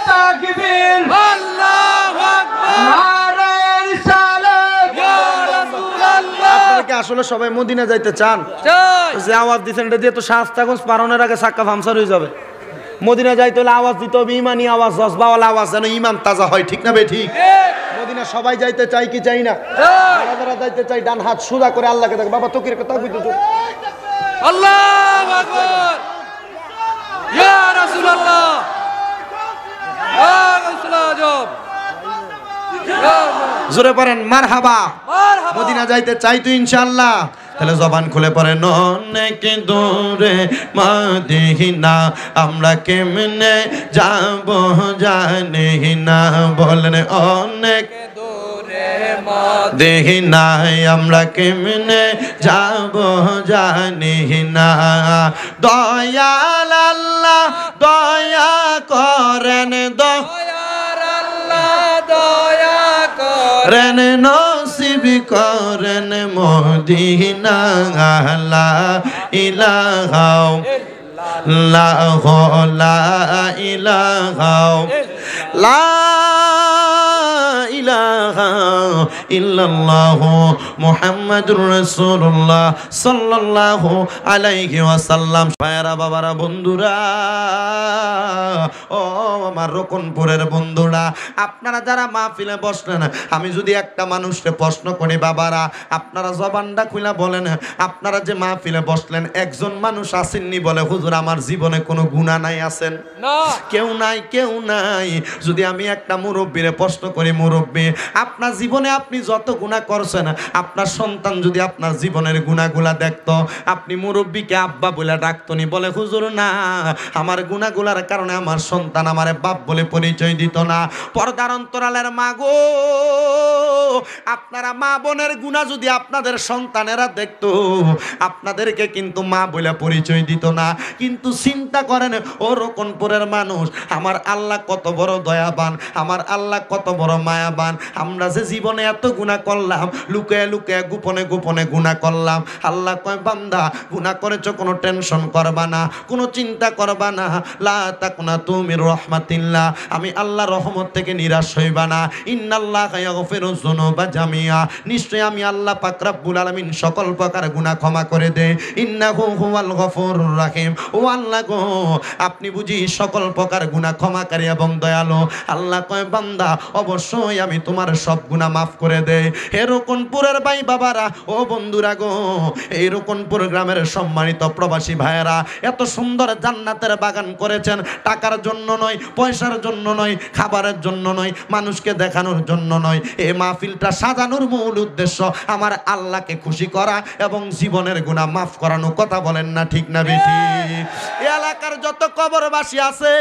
তাকবীর আল্লাহু আকবার নারে রিসালাত ইয়া রাসূলুল্লাহ আপনারা কি আসলে সবাই মদিনা যাইতে চান চাই যে আওয়াজ দিচ্ছেন এটা দিয়ে তো শাস্তাগঞ্জ পারনের আগে সাক্কা ফামসার হয়ে যাবে মদিনা যাইতে হলে আওয়াজ দিতে হবে ইমানি আওয়াজ জজবাওয়ালা আওয়াজ যেন ইমান তাজা হয় ঠিক না বে ঠিক মদিনা সবাই যাইতে চাই কি চাই না যারা যারা যাইতে চাই ডান হাত সোজা করে আল্লাহকে দেখ বাবা তকির তাকবীর তো আল্লাহু আকবার ইয়া রাসূলুল্লাহ জোরে পড়েন মারহাবা। মারহাবা। মদিনা যাইতে চাই তো ইনশাআল্লাহ। তাহলে জবান খুলে পড়েন অনেক দূরে মদিনা আমরা কেমনে যাব জানি না, বলেন অনেক দূরে মদিনা আমরা কেমনে যাব জানি না। দয়াল আল্লাহ দয়া করেন, দয়ার আল্লাহ দয়া করেন নসিব করেন মদিনা। লা ইলাহা ইল্লাল্লাহ লা ইলাহা লা ইলাহা ইল্লাল্লাহ মুহাম্মাদুর রাসূলুল্লাহ সাল্লাল্লাহু আলাইহি ওয়াসাল্লাম। ভাইরা বাবারা বন্ধুরা, ও আমার রকনপুরের বন্ধুরা, আপনারা যারা মাহফিলে বসলেন, আমি যদি একটা মানুষকে প্রশ্ন করি বাবারা, আপনারা জবানটা খুলে বলেন, আপনারা যে মাহফিলে বসলেন একজন মানুষ আসেননি বলে হুজুর আমার জীবনে কোনো গুনাহ নাই আছেন? না, কেউ নাই, কেউ নাই। যদি আমি একটা মুরব্বীরে প্রশ্ন করি, মুরব্বী আপনার জীবনে আপনি যত গুনাহ করছেন, আপনার সন্তান যদি আপনার জীবনের গুনাহগুলা দেখতো, আপনি মুরব্বীকে আব্বা বলে ডাকতনি? বলে হুজুর না, আমার গুনাহগুলার কারণে আমার সন্তান আমারে বাপ বলে পরিচয় দিত না। পর্দার অন্তরালের মা গো, আপনারা মা বোনের গুনাহ যদি আপনাদের সন্তানেরা দেখতো, আপনাদেরকে কিন্তু মা বলে পরিচয় দিত না। কিন্তু চিন্তা করেন ও রকনপুরের মানুষ, আমার আল্লাহ কত বড় দয়াবান, আমার আল্লাহ কত বড় মায়াবান। আমরা যে জীবনে এত গুনাহ করলাম, লুকায় লুকায় গোপনে গোপনে গুনাহ করলাম। আল্লাহ কয় বান্দা গুনাহ করেছো, কোনো টেনশন করবা না, কোনো চিন্তা করবা না। লা তাকুনাতু মির রাহমাতিল্লাহ, আমি আল্লাহর রহমত থেকে নিরাশ হইবা না। ইন্নাল্লাহা ইয়াগফিরুয যুনুবা জামিআ, নিশ্চয় আমি আল্লাহ পাক রব্বুল আলামিন সকল প্রকার গুনাহ ক্ষমা করে দেই। ইন্নাহু হুয়াল গফুরুর রাহিম, ও আল্লাহ গো আপনি বুঝি সকল প্রকার গুনাহ ক্ষমাকারী এবং দয়ালু। আল্লাহ কয় বান্দা অবশ্যই আমি তোমার সব গুনাহ মাফ করে দেই। হে রকনপুরের ভাই বাবারা, ও বন্ধুরা গো, এই রকনপুর গ্রামের সম্মানিত প্রবাসী ভাইয়েরা এত সুন্দর জান্নাতের বাগান করেছেন, টাকার জন্য নয়, পয়সার জন্য নয়, খাবারের জন্য নয়, মানুষকে দেখানোর জন্য নয়। এই মাহফিলটা সাজানোর মূল উদ্দেশ্য আমার আল্লাহকে খুশি করা এবং জীবনের গুনাহ মাফ করানো। কথা বলেন না ঠিক না বেঠি? এই এলাকার যত কবরবাসী আছে,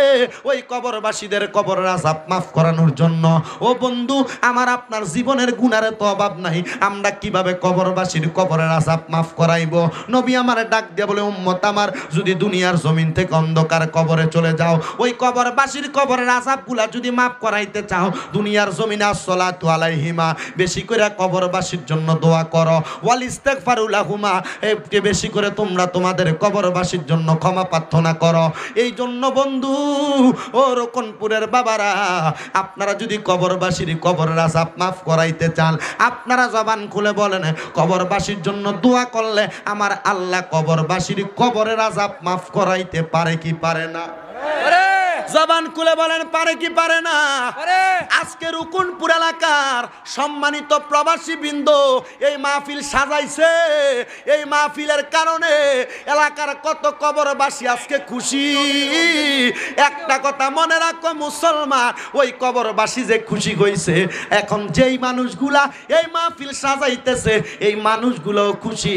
ওই কবরবাসীদের কবরের আযাব মাফ করানোর জন্য। ও বন্ধু আমার, আপনার জীবনের গুনাহের তো অভাব নাই, আমরা কিভাবে কবরবাসীর কবরের আযাব মাফ করাইব? নবী আমার ডাক দিয়ে বলে, উম্মত আমার, যদি দুনিয়ার জমিন থেকে অন্ধকার কবরে চলে যাও, ওই কবরবাসীর কবরের আযাবগুলা যদি মাফ করাইতে চাও, দুনিয়ার জমিনে আসসালাতু আলাইহিমা, বেশি করে কবরবাসীর জন্য দোয়া করো। ওয়াল ইস্তিগফারু লাহুমা, একটু বেশি করে তোমরা তোমাদের কবরবাসীর জন্য ক্ষমা প্রার্থনা করো। এই জন্য বন্ধু ও রকনপুরের বাবারা, আপনারা যদি কবরবাসীর কবরের আযাব মাফ করাইতে চান, আপনারা জবান খুলে বলেন, কবরবাসীর জন্য দোয়া করলে আমার আল্লাহ কবরবাসীর কবরের আযাব মাফ করাইতে পারে কি পারে না? জবান খুলে বলেন, পারে কি পারে না? আজকে রকনপুর এলাকার সম্মানিত প্রবাসী বৃন্দ এই মাহফিল সাজাইছে, এই মাহফিলের কারণে এলাকার কত কবরবাসী আজকে খুশি। একটা কথা মনে রাখো মুসলমান, ওই কবরবাসী যে খুশি হইছে, এখন যেই মানুষগুলা এই মাহফিল সাজাইতেছে এই মানুষগুলোও খুশি।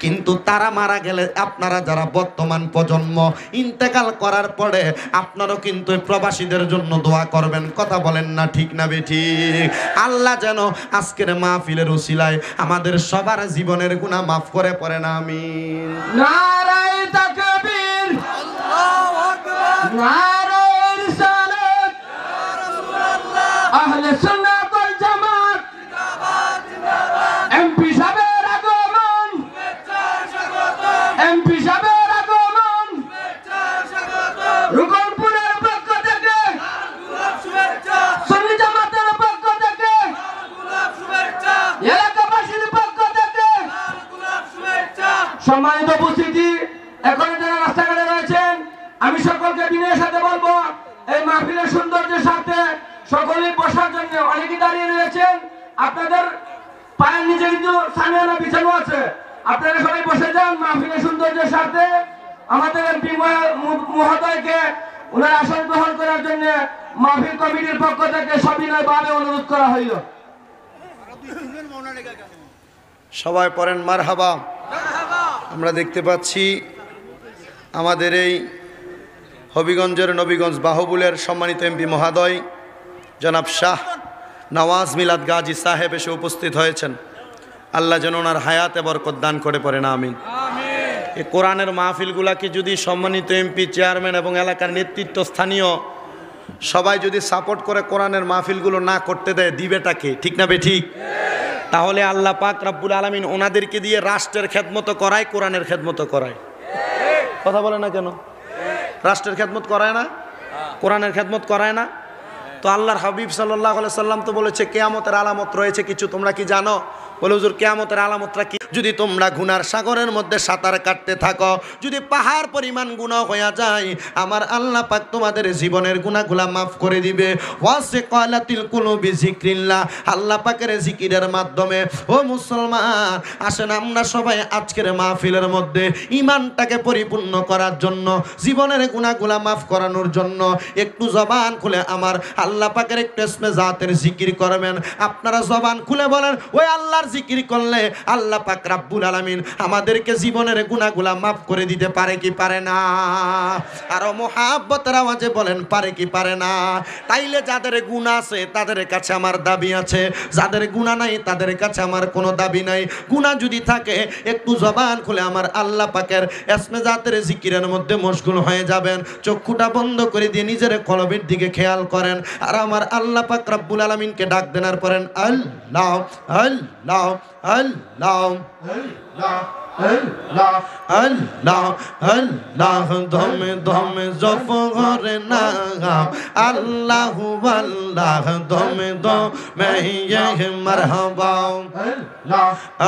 কিন্তু তারা মারা গেলে, আপনারা যারা বর্তমান প্রজন্ম ইন্তেকাল করার পরে আপনারা কিন্তু প্রবাসীদের জন্য দোয়া করবেন। কথা বলেন না ঠিক না বেঠিক? আল্লাহ যেন আজকের মাহফিলের উসিলায় আমাদের সবার জীবনের গুনাহ মাফ করে পড়েন আমিন। নারায়ে তাকবীর, আল্লাহু আকবার, নারায়ে রিসালাত, ইয়া রাসূলুল্লাহ, আহলে সুন্নাত ওয়াল জামাত জিন্দাবাদ জিন্দাবাদ। এমপি সাহেবের আগমন, শুভেচ্ছা স্বাগতম, এমপি সাহেবের আগমন, শুভেচ্ছা স্বাগতম। রকনপুরের পক্ষ থেকে লাল গোলাপ শুভেচ্ছা, সুন্নি জামাতের পক্ষ থেকে লাল গোলাপ শুভেচ্ছা, এলাকাবাসীর পক্ষ থেকে লাল গোলাপ শুভেচ্ছা। সম্মানিত উপস্থিতি, এখন যারা রাস্তাঘাটে রয়েছেন, আমি সকলকে বিনয়ের সাথে বলবো, এই মাহফিলের সৌন্দর্যের সাথে সকলেই বসার জন্য অনেকেই দাঁড়িয়ে রয়েছেন। আপনাদের পায়ের নিচে কিন্তু সামিয়ানা বিছানো আছে, আপনারা সবাই বসে যান মাহফিলের সৌন্দর্যের সাথে। আমাদের এমপি মহোদয়কে ওনার আসন গ্রহণ করার জন্য মাহফিল কমিটির পক্ষ থেকে সবিনয়ভাবে অনুরোধ করা হইল। সবাই পড়েন মারহাবা। আমরা দেখতে পাচ্ছি আমাদের এই হবিগঞ্জের নবীগঞ্জ বাহুবুলের সম্মানিত এমপি মহোদয় জনাব শাহ নওয়াজ মিলাদ গাজী সাহেব এসে উপস্থিত হয়েছেন। আল্লাহ যেন ওনার হায়াতে বরকত দান করে পড়েন আমিন। এই কোরআনের মাহফিলগুলাকে যদি সম্মানিত এমপি, চেয়ারম্যান এবং এলাকার নেতৃত্ব, স্থানীয় সবাই যদি সাপোর্ট করে কোরআনের মাহফিলগুলো না করতে দেয়, দিবেটাকে? ঠিক না বেঠিক? তাহলে আল্লাহ পাক রব্বুল আলামিন ওনাদেরকে দিয়ে রাষ্ট্রের খেদমত করায়, কোরআনের খেদমত করায়। কথা বলে না কেন? রাষ্ট্রের খেদমত করায় না, কোরআনের খেদমত করায় না। তো আল্লাহর হাবিব সাল্লাল্লাহু আলাইহি সাল্লাম তো বলেছে কিয়ামতের আলামত রয়েছে কিছু, তোমরা কি জানো? বলে হুজুর কিয়ামতের আলামতটা কি? যদি তোমরা গুনার সাগরের মধ্যে সাঁতার কাটতে থাকো, যদি পাহাড় পরিমাণ গুনাহ হয়ে যায়, আমার আল্লাহ পাক তোমাদের জীবনের গুনাহগুলা মাফ করে দিবে। ওয়াসিকালাতিল কুলুবি যিকরিল্লাহ, আল্লাহ পাকের জিকিরের মাধ্যমে। ও মুসলমান, আসেন আমরা সবাই আজকের মাহফিলের মধ্যে ঈমানটাকে পরিপূর্ণ করার জন্য, জীবনের গুনাহগুলা মাফ করানোর জন্য একটু জবান খুলে আমার আল্লাহ পাকের একটু ইসমে জাতের জিকির করবেন। আপনারা জবান খুলে বলেন, ওই আল্লাহর জিকির করলে আল্লাহ পাক রব্বুল আলামিন আমাদেরকে জীবনের গুনাহগুলা মাফ করে দিতে পারে কি পারে না? আরো মুহাব্বতের আওয়াজে বলেন, পারে কি পারে না? তাইলে যাদের গুনাহ আছে তাদের কাছে আমার দাবি আছে, যাদের গুনাহ নাই তাদের কাছে আমার কোনো দাবি নাই। গুনাহ যদি থাকে একটু জবান খুলে আমার আল্লাহ পাকের ইসমে জাতের জিকিরের মধ্যে মশগুল হয়ে যাবেন। চক্ষুটা বন্ধ করে দিয়ে নিজের কলবের দিকে খেয়াল করেন, আর আমার আল্লাহ পাক রব্বুল আলামিনকে ডাক দেন আর পড়েন আল্লাহ আল্লাহ আল্লাহ আল্লাহ আল্লাহ আল্লাহ। দমে দমে জপ করে নাম আল্লাহু আল্লাহ, দমে দমে মারহাবা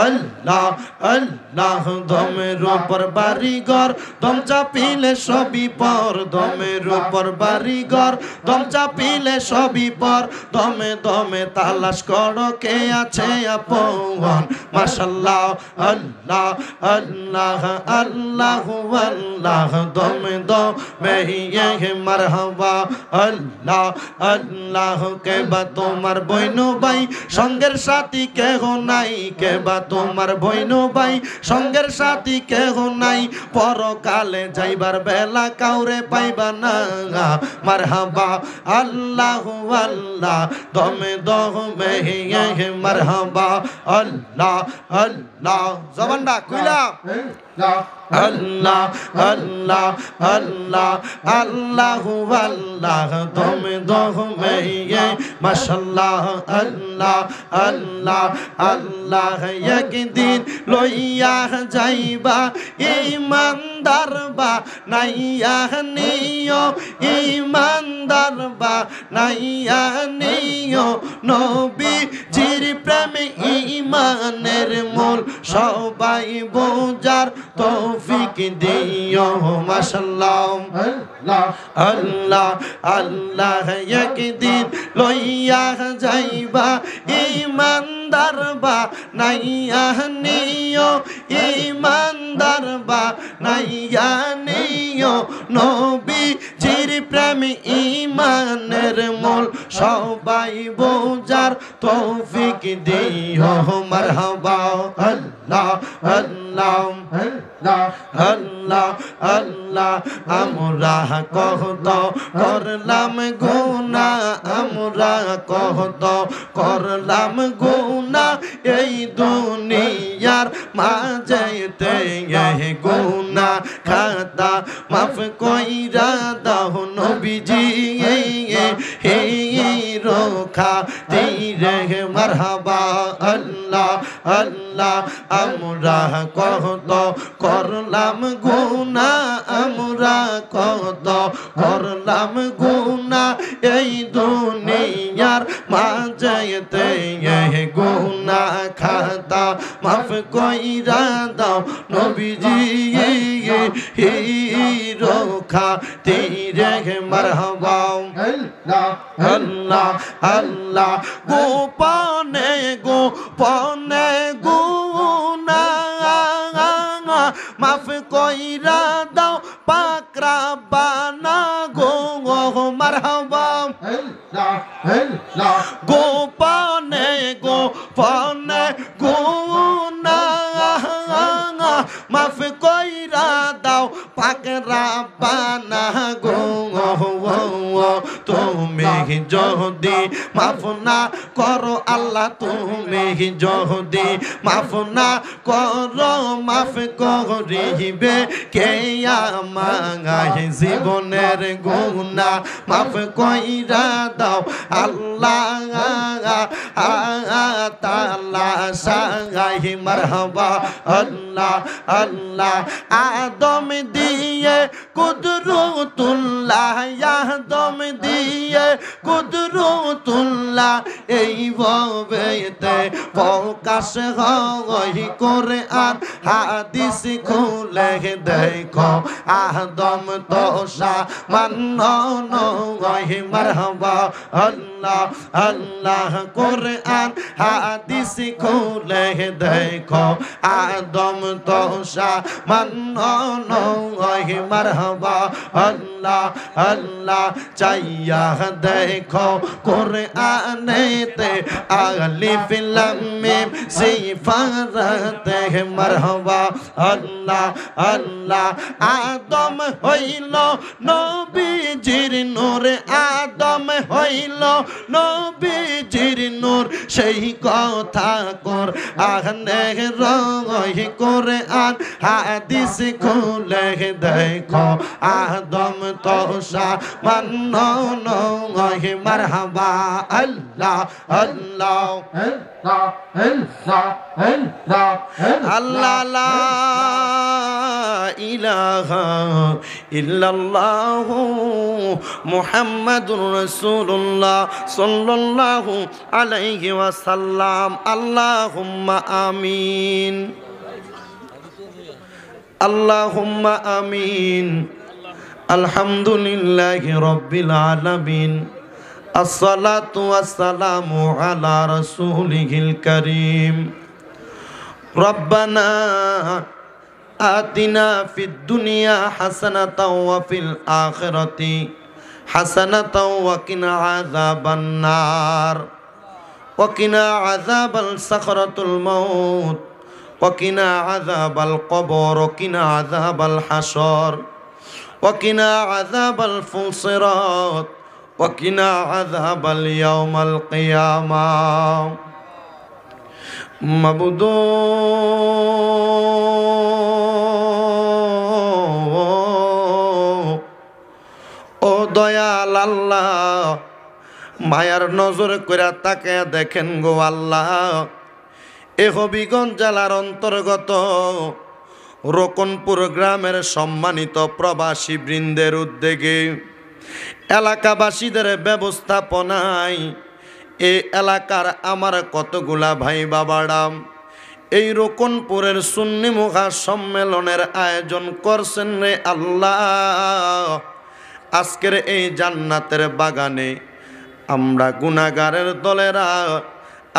আল্লাহ আল্লাহ। দমের উপর বাড়িঘর দম চাপিলে সবই পর, দমের উপর বাড়িঘর দম চাপিলে সবই পর। দমে দমে তালাশ করো কে আছে আপন, মাশাআল্লাহ আল্লাহ আল্লাহ আল্লাহ আল্লাহ। দমে দমে মারহাবা আল্লাহ আল্লাহ। কে বা তোমার বইনো ভাই সঙ্গের সাথী কেহ নাই, কে বা তোমার বইনো ভাই সঙ্গের সাথী কেহ নাই। পরকালে যাইবার বেলা কাউরে পাইবা না, মারহাবা আল্লাহ আল্লাহ। দমে দমে মারহাবা আল্লাহ আল্লাহ। জবানটা কইলা আল্লাহ আল্লাহ আল্লাহ আল্লাহু আল্লাহ। দমে দমে মাশাআল্লাহ আল্লাহ আল্লাহ আল্লাহ। একদিন লইয়া যাইবা ঈমানদার বা নাইয়া নিও, ঈমানদার বা নাইয়া নিও। নবীজির প্রেমে ঈমানের মূল সবাই বোঝার তৌফিক দিও, মাশাআল্লাহ আল্লাহ আল্লাহ। একদিন লইয়া যাইবা ঈমানদার বা নাইয়া নিও, ঈমানদার বা নাইয়া নিও। নবীজির প্রেমে ঈমানের মূল সবাই বোঝার তৌফিক দিও, মারহাবা আল্লাহ আল্লাহ আল্লাহ আল্লাহ। আমরা কত করলাম গুনাহ, আমরা কত করলাম গুনাহ, এই দুনিয়ার মাঝেতে গুনাহ খাতা মাফ কইরা দাও নবীজি, রক্ষা তীরে মারহাবা আল্লাহ আল্লাহ। আমরা কত করলাম গুনাহ, আমরা কত করলাম গুনাহ, এই দুনিয়ার মাঝেতে গুনাহ খাতা মাফ কইরা দাও নবীজি, রক্ষা তীরে মারহাবা আল্লাহ আল্লাহ। গোপনে গোপনে গুনাহ মাফ কইরা দাও পাক রব্বানা গো, মারহাবা গোপনে গোপনে যদি মাফ না করো আল্লাহ তুমি যদি মাফ না করো মাফ করিবে কে আমার জীবনের গুনাহ মাফ কইরা দাও আল্লাহ তাআলা সাহি মারহাবা আল্লাহ আল্লাহ আদম দিয়ে কুদরতুল্লাহ আদম দিয়ে কুদরতুল্লাহ এই ভাবেতে প্রকাশ হয় কোরআন হাদিস খুলে দেখো আদম তো সামান্য নয় মারহাবা আল্লাহ আল্লাহ কোরআন হাদিস খুলে দেখো আদম তো সামান্য নয় মারহাবা আল্লাহ আল্লাহ চাইয়া দেখো কোরআনেতে আলিফ লাম মিম সিফাতে মারহাবা আল্লাহ আল্লাহ আদম হইল নবীজির নূর আদম হইল নবীজির নূর সেই কথা কর আহনে রয় কোরআন হাদিস খুলে দেখো আদম তো সামান্য নয় মারহাবা আল্লাহ আল্লাহ আল্লাহ লা ইলাহা ইল্লাল্লাহু মুহাম্মাদুর রাসূলুল্লাহ সাল্লাল্লাহু আলাইহি ওয়াসাল্লাম আল্লাহুম্মা আমিন আল্লাহুম্মা আমিন আলহামদুলিল্লাহি রাব্বিল আলামিন আসসালাতু ওয়াসসালামু আলা রাসূলিহিল কারীম রব্বানা আতিনা ফিদ দুনিয়া হাসানাতাও ওয়া ফিল আখিরাতি হাসানাতাও ওয়া কিনা আযাবান নার ওয়া কিনা আযাবাল সাকরাতুল মাউত ওয়া কিনা আযাবাল কবর ওয়া কিনা আযাবাল হাসর ওয়া কিনা আযাবাল ফুসিরাত ওয়া কিনা আযাবাল ইয়াউমাল কিয়ামাহ মাবুদ ও দয়াল আল্লাহ মায়ার নজর কইরা তাকায়া দেখেন গো আল্লাহ এ হবিগঞ্জ জেলার অন্তর্গত রোকনপুর গ্রামের সম্মানিত প্রবাসী বৃন্দের উদ্যোগে এলাকাবাসীদের ব্যবস্থাপনায় এই এলাকার আমার কতগুলা ভাই বাবারাম এই রোকনপুরের সুন্নি মুখা সম্মেলনের আয়োজন করছেন রে আল্লাহ। আজকের এই জান্নাতের বাগানে আমরা গুনাহগারের দলেরা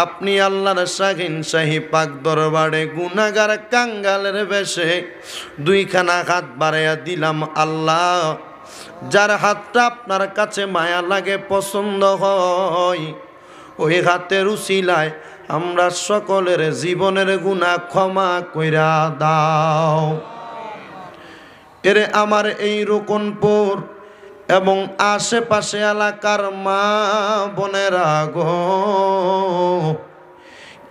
আপনি আল্লাহর শাহিন শাহী পাক দরবারে গুনাহগার কাঙ্গালের বেশে দুইখানা হাত বাড়াইয়া দিলাম আল্লাহ। যার হাতটা আপনার কাছে মায়া লাগে পছন্দ হয় ওই হাতের উসিলায় আমরা সকলের জীবনের গুনাহ ক্ষমা কইরা দাও। এরে আমার এই রোকনপুর এবং আশেপাশে এলাকার মা বোনেরা গো,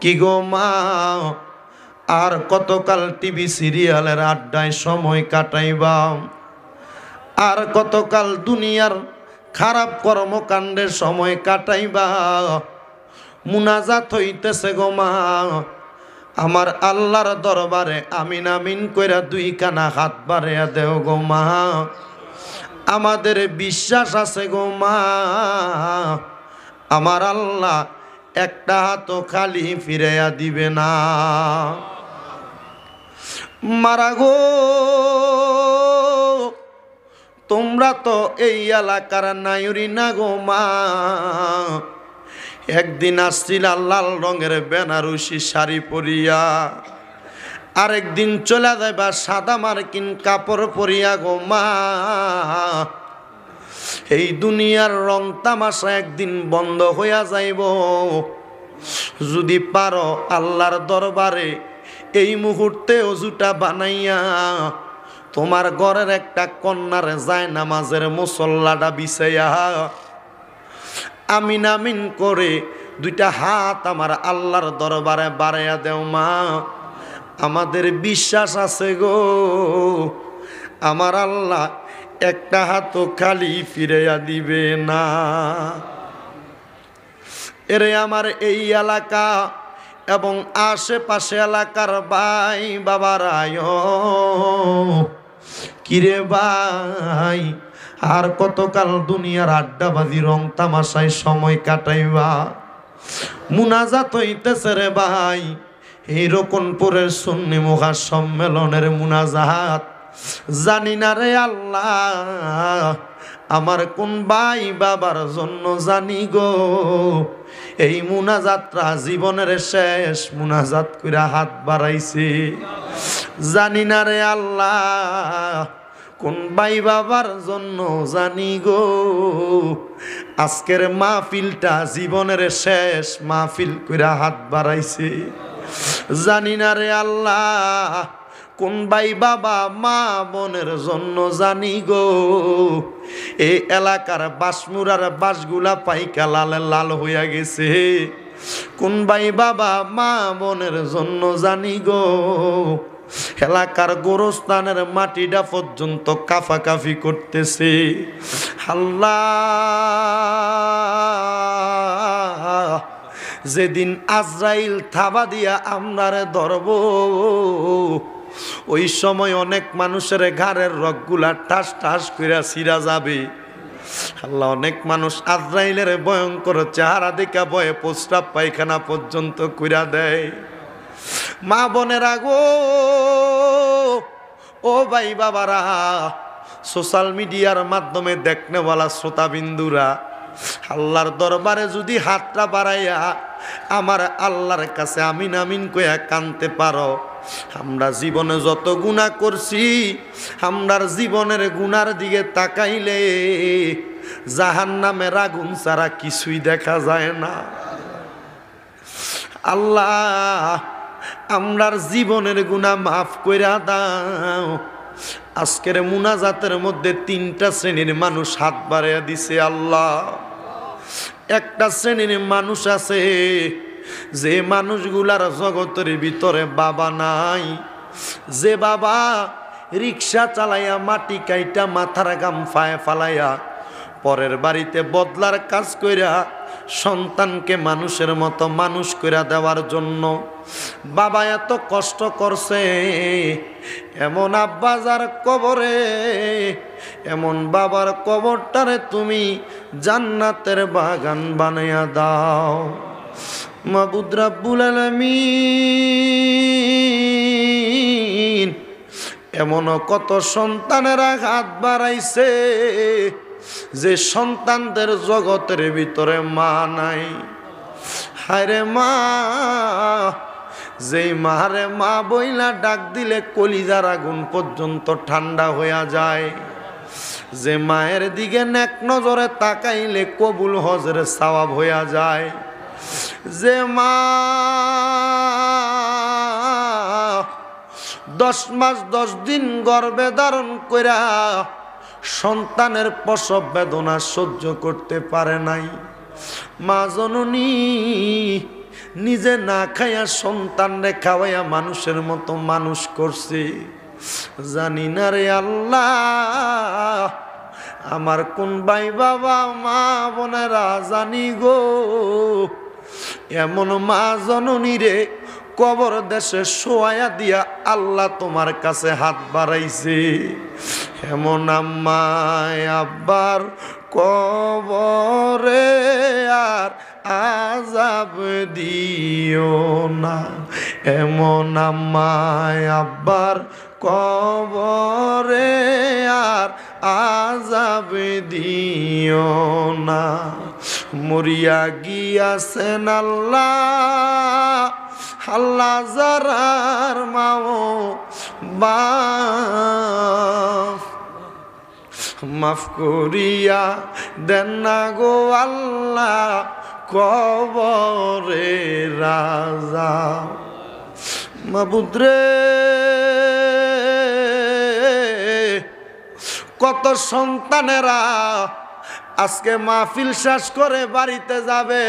কি গো মা, আর কতকাল টিভি সিরিয়ালের আড্ডায় সময় কাটাইবা, আর কতকাল দুনিয়ার খারাপ কর্মকাণ্ডের সময় কাটাইবা। মুনাজাত হইতেছে গো মা, আমার আল্লাহর দরবারে আমিন আমিন কইরা দুইখানা হাত বাড়াইয়া দেও গো মা। আমাদের বিশ্বাস আছে গো মা, আমার আল্লাহ একটা হাতও খালি ফিরাইয়া দিবে না। মারা গো, তোমরা তো এই এলাকার নায়ুরি না গো মা। একদিন আসছিল লাল রঙের বেনারসি শাড়ি পরিয়া, আরেকদিন চলে যাইবা সাদা মার্কিন কাপড় পরিয়া গো মা। এই দুনিয়ার রং তামাশা একদিন বন্ধ হইয়া যাইব। যদি পারো আল্লাহর দরবারে এই মুহূর্তে অজুটা বানাইয়া তোমার ঘরের একটা কন্যার যায় নামাজের মুসল্লাটা বিছাইয়া আমিন আমিন করে দুইটা হাত আমার আল্লাহর দরবারে বাড়াইয়া দেও মা। আমাদের বিশ্বাস আছে গো আমার আল্লাহ একটা হাতও খালি ফিরাইয়া দিবে না। এরে আমার এই এলাকা এবং আশেপাশে এলাকার ভাই বাবারায়, কিরে ভাই আর কতকাল দুনিয়ার আড্ডাবাজি রং তামাশায় সময় কাটাইবা? মুনাজাত হইতেছে রে ভাই, এই রকনপুরের সুন্নি মুখা সম্মেলনের মুনাজাত। জানি না রে আল্লাহ আমার কোন ভাই বাবার জন্য জানি গো এই মুনাজাতটা জীবনের শেষ মুনাজাত কইরা হাত বাড়াইছে। জানি না রে আল্লাহ কোন ভাই বাবার জন্য জানি গো আজকের মাহফিলটা জীবনের শেষ মাহফিল কইরা হাত বাড়াইছে। জানি না রে আল্লাহ কোন ভাই বাবা মা বোনের জন্য জানি গো এই এলাকার বাসমুরার বাসগুলা পাইকা লাল লাল হইয়া গেছে। কোন ভাই বাবা মা বোনের জন্য জানি গো এলাকার গোরস্থানের মাটিটা পর্যন্ত কাফাকাফি করতেছে। আল্লাহ যেদিন আজরাইল থাবা দিয়া আমরারে ধরব ওই সময় অনেক মানুষের ঘাড়ের রগগুলা ঠাস ঠাস কইরা ছিঁড়া যাবে। আল্লাহ অনেক মানুষ আজরাইলের ভয়ঙ্কর চেহারা দেখা ভয়ে প্রস্রাব পায়খানা পর্যন্ত কইরা দেয়। মা বোনেরা গো ও ভাই বাবারা সোশ্যাল মিডিয়ার মাধ্যমে দেখনেওয়ালা শ্রোতাবিন্দুরা আল্লাহর দরবারে যদি হাতটা বাড়াইয়া আমার আল্লাহর কাছে আমিন আমিন কইয়া কানতে পারো, আমরা জীবনে যত গুনাহ করছি আমরার জীবনের গুনার দিকে তাকাইলে জাহান্নামের আগুন ছাড়া কিছুই দেখা যায় না। আল্লাহ আমরার জীবনের গুনাহ মাফ কইরা দাও। আজকের মুনাজাতের মধ্যে 3টা শ্রেণীর মানুষ হাত বাড়াইয়া দিছে। আল্লাহ একটা শ্রেণীর মানুষ আছে যে মানুষগুলার জগতের ভিতরে বাবা নাই, যে বাবা রিক্সা চালাইয়া মাটি কাইটা মাথার গাম ফায়ে ফালাইয়া পরের বাড়িতে বদলার কাজ কইরা সন্তানকে মানুষের মতো মানুষ কইরা দেওয়ার জন্য বাবা এত কষ্ট করছে। এমন আব্বা যার কবরে এমন বাবার কবরটারে তুমি জান্নাতের বাগান বানাইয়া দাও। মাবুদ রাব্বুল আলামিন এমনও কত সন্তানেরা হাত বাড়াইছে যে সন্তানদের জগতের ভিতরে মা নাই। হায়রে মা, যেই মারে মা বইলা ডাক দিলে কলিজার আগুন পর্যন্ত ঠান্ডা হইয়া যায়, যে মায়ের দিকে নেক নজরে তাকাইলে কবুল হজের সওয়াব হইয়া যায়, যে মা 10 মাস 10 দিন গর্ভে ধারণ কইরা সন্তানের প্রসব বেদনা সহ্য করতে পারে নাই, মা জননী নিজে না খাইয়া সন্তানরে খাওয়াইয়া মানুষের মতো মানুষ করছে। জানি না রে আল্লাহ আমার কোন ভাই বাবা মা বোনেরা জানি গো এমন মা জননী রে কবর দেশে শোয়া দিয়া আল্লাহ তোমার কাছে হাত বাড়াইছে। এমন আম্মায় আব্বার কবরে আর আযাব দিও না, এমন আম্মায় আব্বার কবরে আর আযাব দিও না। মরিয়া গিয়াছেন আল্লাহ আল্লাহ যারার মাও বাপ মাফ করিয়া দেন না গো আল্লাহ কবরে রাজা। মাবুদ রে কত সন্তানেরা আজকে মাহফিল শেষ করে বাড়িতে যাবে,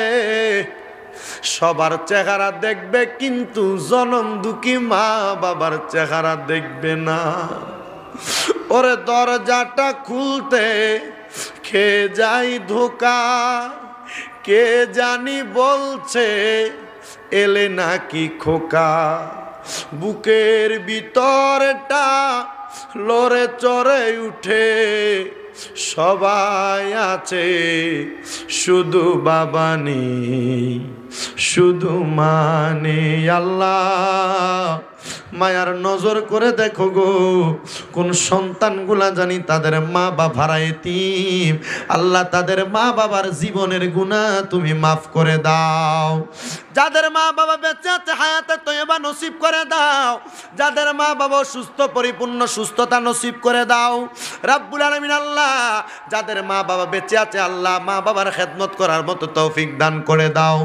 সবার চেহারা দেখবে কিন্তু জনম দুঃখী মা বাবার চেহারা দেখবে না। ওরে দরজাটা খুলতে খেয়ে যাই ধোকা, কে জানি বলছে এলে নাকি খোকা। বুকের ভিতরটা লড়ে চড়ে উঠে, সবাই আছে শুধু বাবা নেই, শুধু মানে আল্লাহ মায়ার নজর করে দেখো গো, কোন সন্তানগুলা জানি তাদের মা বাবারা এতিম। আল্লাহ তাদের মা বাবার জীবনের গুনাহ তুমি মাফ করে দাও। যাদের মা বাবা বেঁচে আছে হায়াতে তয়্যিবা নসিব করে দাও, যাদের মা বাবা সুস্থ পরিপূর্ণ সুস্থতা নসিব করে দাও রব্বুল আলামিন। আল্লাহ যাদের মা বাবা বেঁচে আছে আল্লাহ মা বাবার খেদমত করার মতো তৌফিক দান করে দাও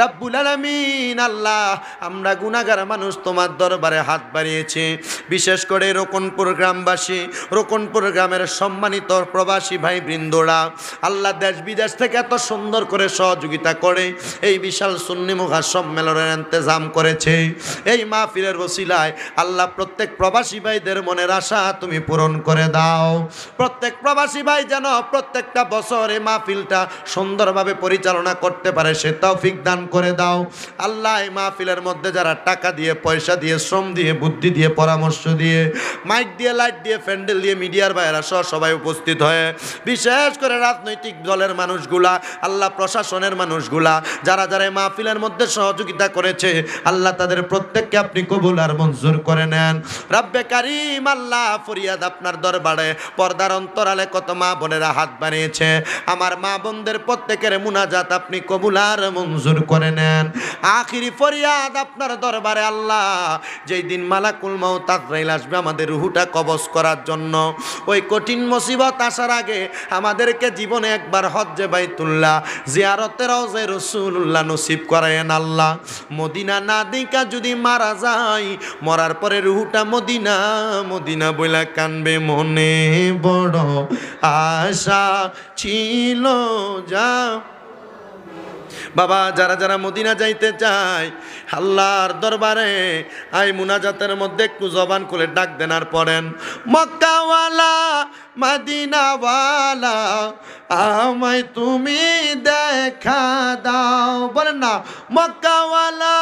রব্বুল আলামিন। আল্লাহ আমরা গুনাহগার মানুষ তোমার দরবারে হাত বাড়িয়েছে, বিশেষ করে রোকনপুর গ্রামবাসী, রোকনপুর গ্রামের সম্মানিত প্রবাসী ভাই বৃন্দরা আল্লাহ দেশ বিদেশ থেকে এত সুন্দর করে সহযোগিতা করে এই বিশাল সুন্নি মুখা সম্মেলনের ইন্তজাম করেছে। এই মাহফিলের ওসিলায় আল্লাহ প্রত্যেক প্রবাসী ভাইদের মনের আশা তুমি পূরণ করে দাও। প্রত্যেক প্রবাসী ভাই যেন প্রত্যেকটা বছর এই মাহফিলটা সুন্দরভাবে পরিচালনা করতে পারে সে তৌফিক দান করে দাও। আল্লাহ এই মাহফিলের মধ্যে যারা টাকা দিয়ে, পয়সা দিয়ে, শ্রম দিয়ে, বুদ্ধি দিয়ে, পরামর্শ দিয়ে, মাইক দিয়ে, লাইট দিয়ে, প্যান্ডেল দিয়ে, মিডিয়ার বাইরা সহ সবাই উপস্থিত হয়ে, বিশেষ করে রাজনৈতিক দলের মানুষগুলা, আল্লাহ প্রশাসনের মানুষগুলা যারা যারা এই মাহফিলের মধ্যে সহযোগিতা করেছে আল্লাহ তাদের প্রত্যেককে আপনি কবুল আর মঞ্জুর করে নেন রব্বে কারীম। আল্লাহ ফরিয়াদ আপনার দরবারে, পর্দার অন্তরালে কত মা বোনেরা হাত বানিয়েছে, আমার মা বোনদের প্রত্যেকের মুনাজাত আপনি কবুল আর মঞ্জুর করে নেন। আখিরি ফরিয়াদ আপনার দরবারে আল্লাহ, যেই দিন মালাকুল মউত আজরাইল আসবে আমাদের রুহুটা কবজ করার জন্য, ওই কঠিন মুসিবত আসার আগে আমাদেরকে জীবনে একবার হজ্জে বাইতুল্লাহ জিয়ারতে রওজা রাসূলুল্লাহ নসিব করায়েন আল্লাহ। মদিনা না দেখা যদি মারা যায়, মরার পরে রুহুটা মদিনা মদিনা বইলা কানবে, মনে বড় আশা ছিল যা। বাবা যারা যারা মদিনা যাইতে চায় আল্লাহর দরবারে আই মুনাজাতের মধ্যে একটু জবান খুলে ডাক দেন আর পড়েন, মক্কাওয়ালা মদিনাওয়ালা আমায় তুমি দেখা দাও। বলেন না মক্কাওয়ালা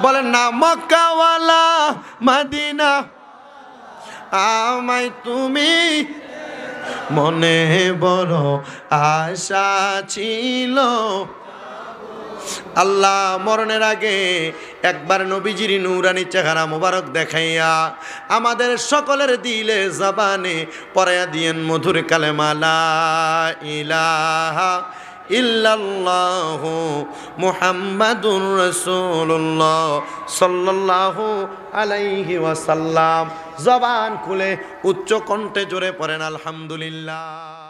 বলেন না মক্কাওয়ালা মদিনা আমায় তুমি, মনে বড় আশা ছিল। আল্লাহ মরণের আগে একবার নবীজির নূরানি চেহারা মোবারক দেখাইয়া আমাদের সকলের দিলে জবানে পড়াইয়া দিয়েন মধুর কালেমা লা ইলাহা ইল্লাল্লাহু মুহাম্মাদুর রাসূলুল্লাহ সাল্লাল্লাহু আলাইহি ওয়াসাল্লাম। জবান খুলে উচ্চ কণ্ঠে জোরে পড়েন আলহামদুলিল্লাহ।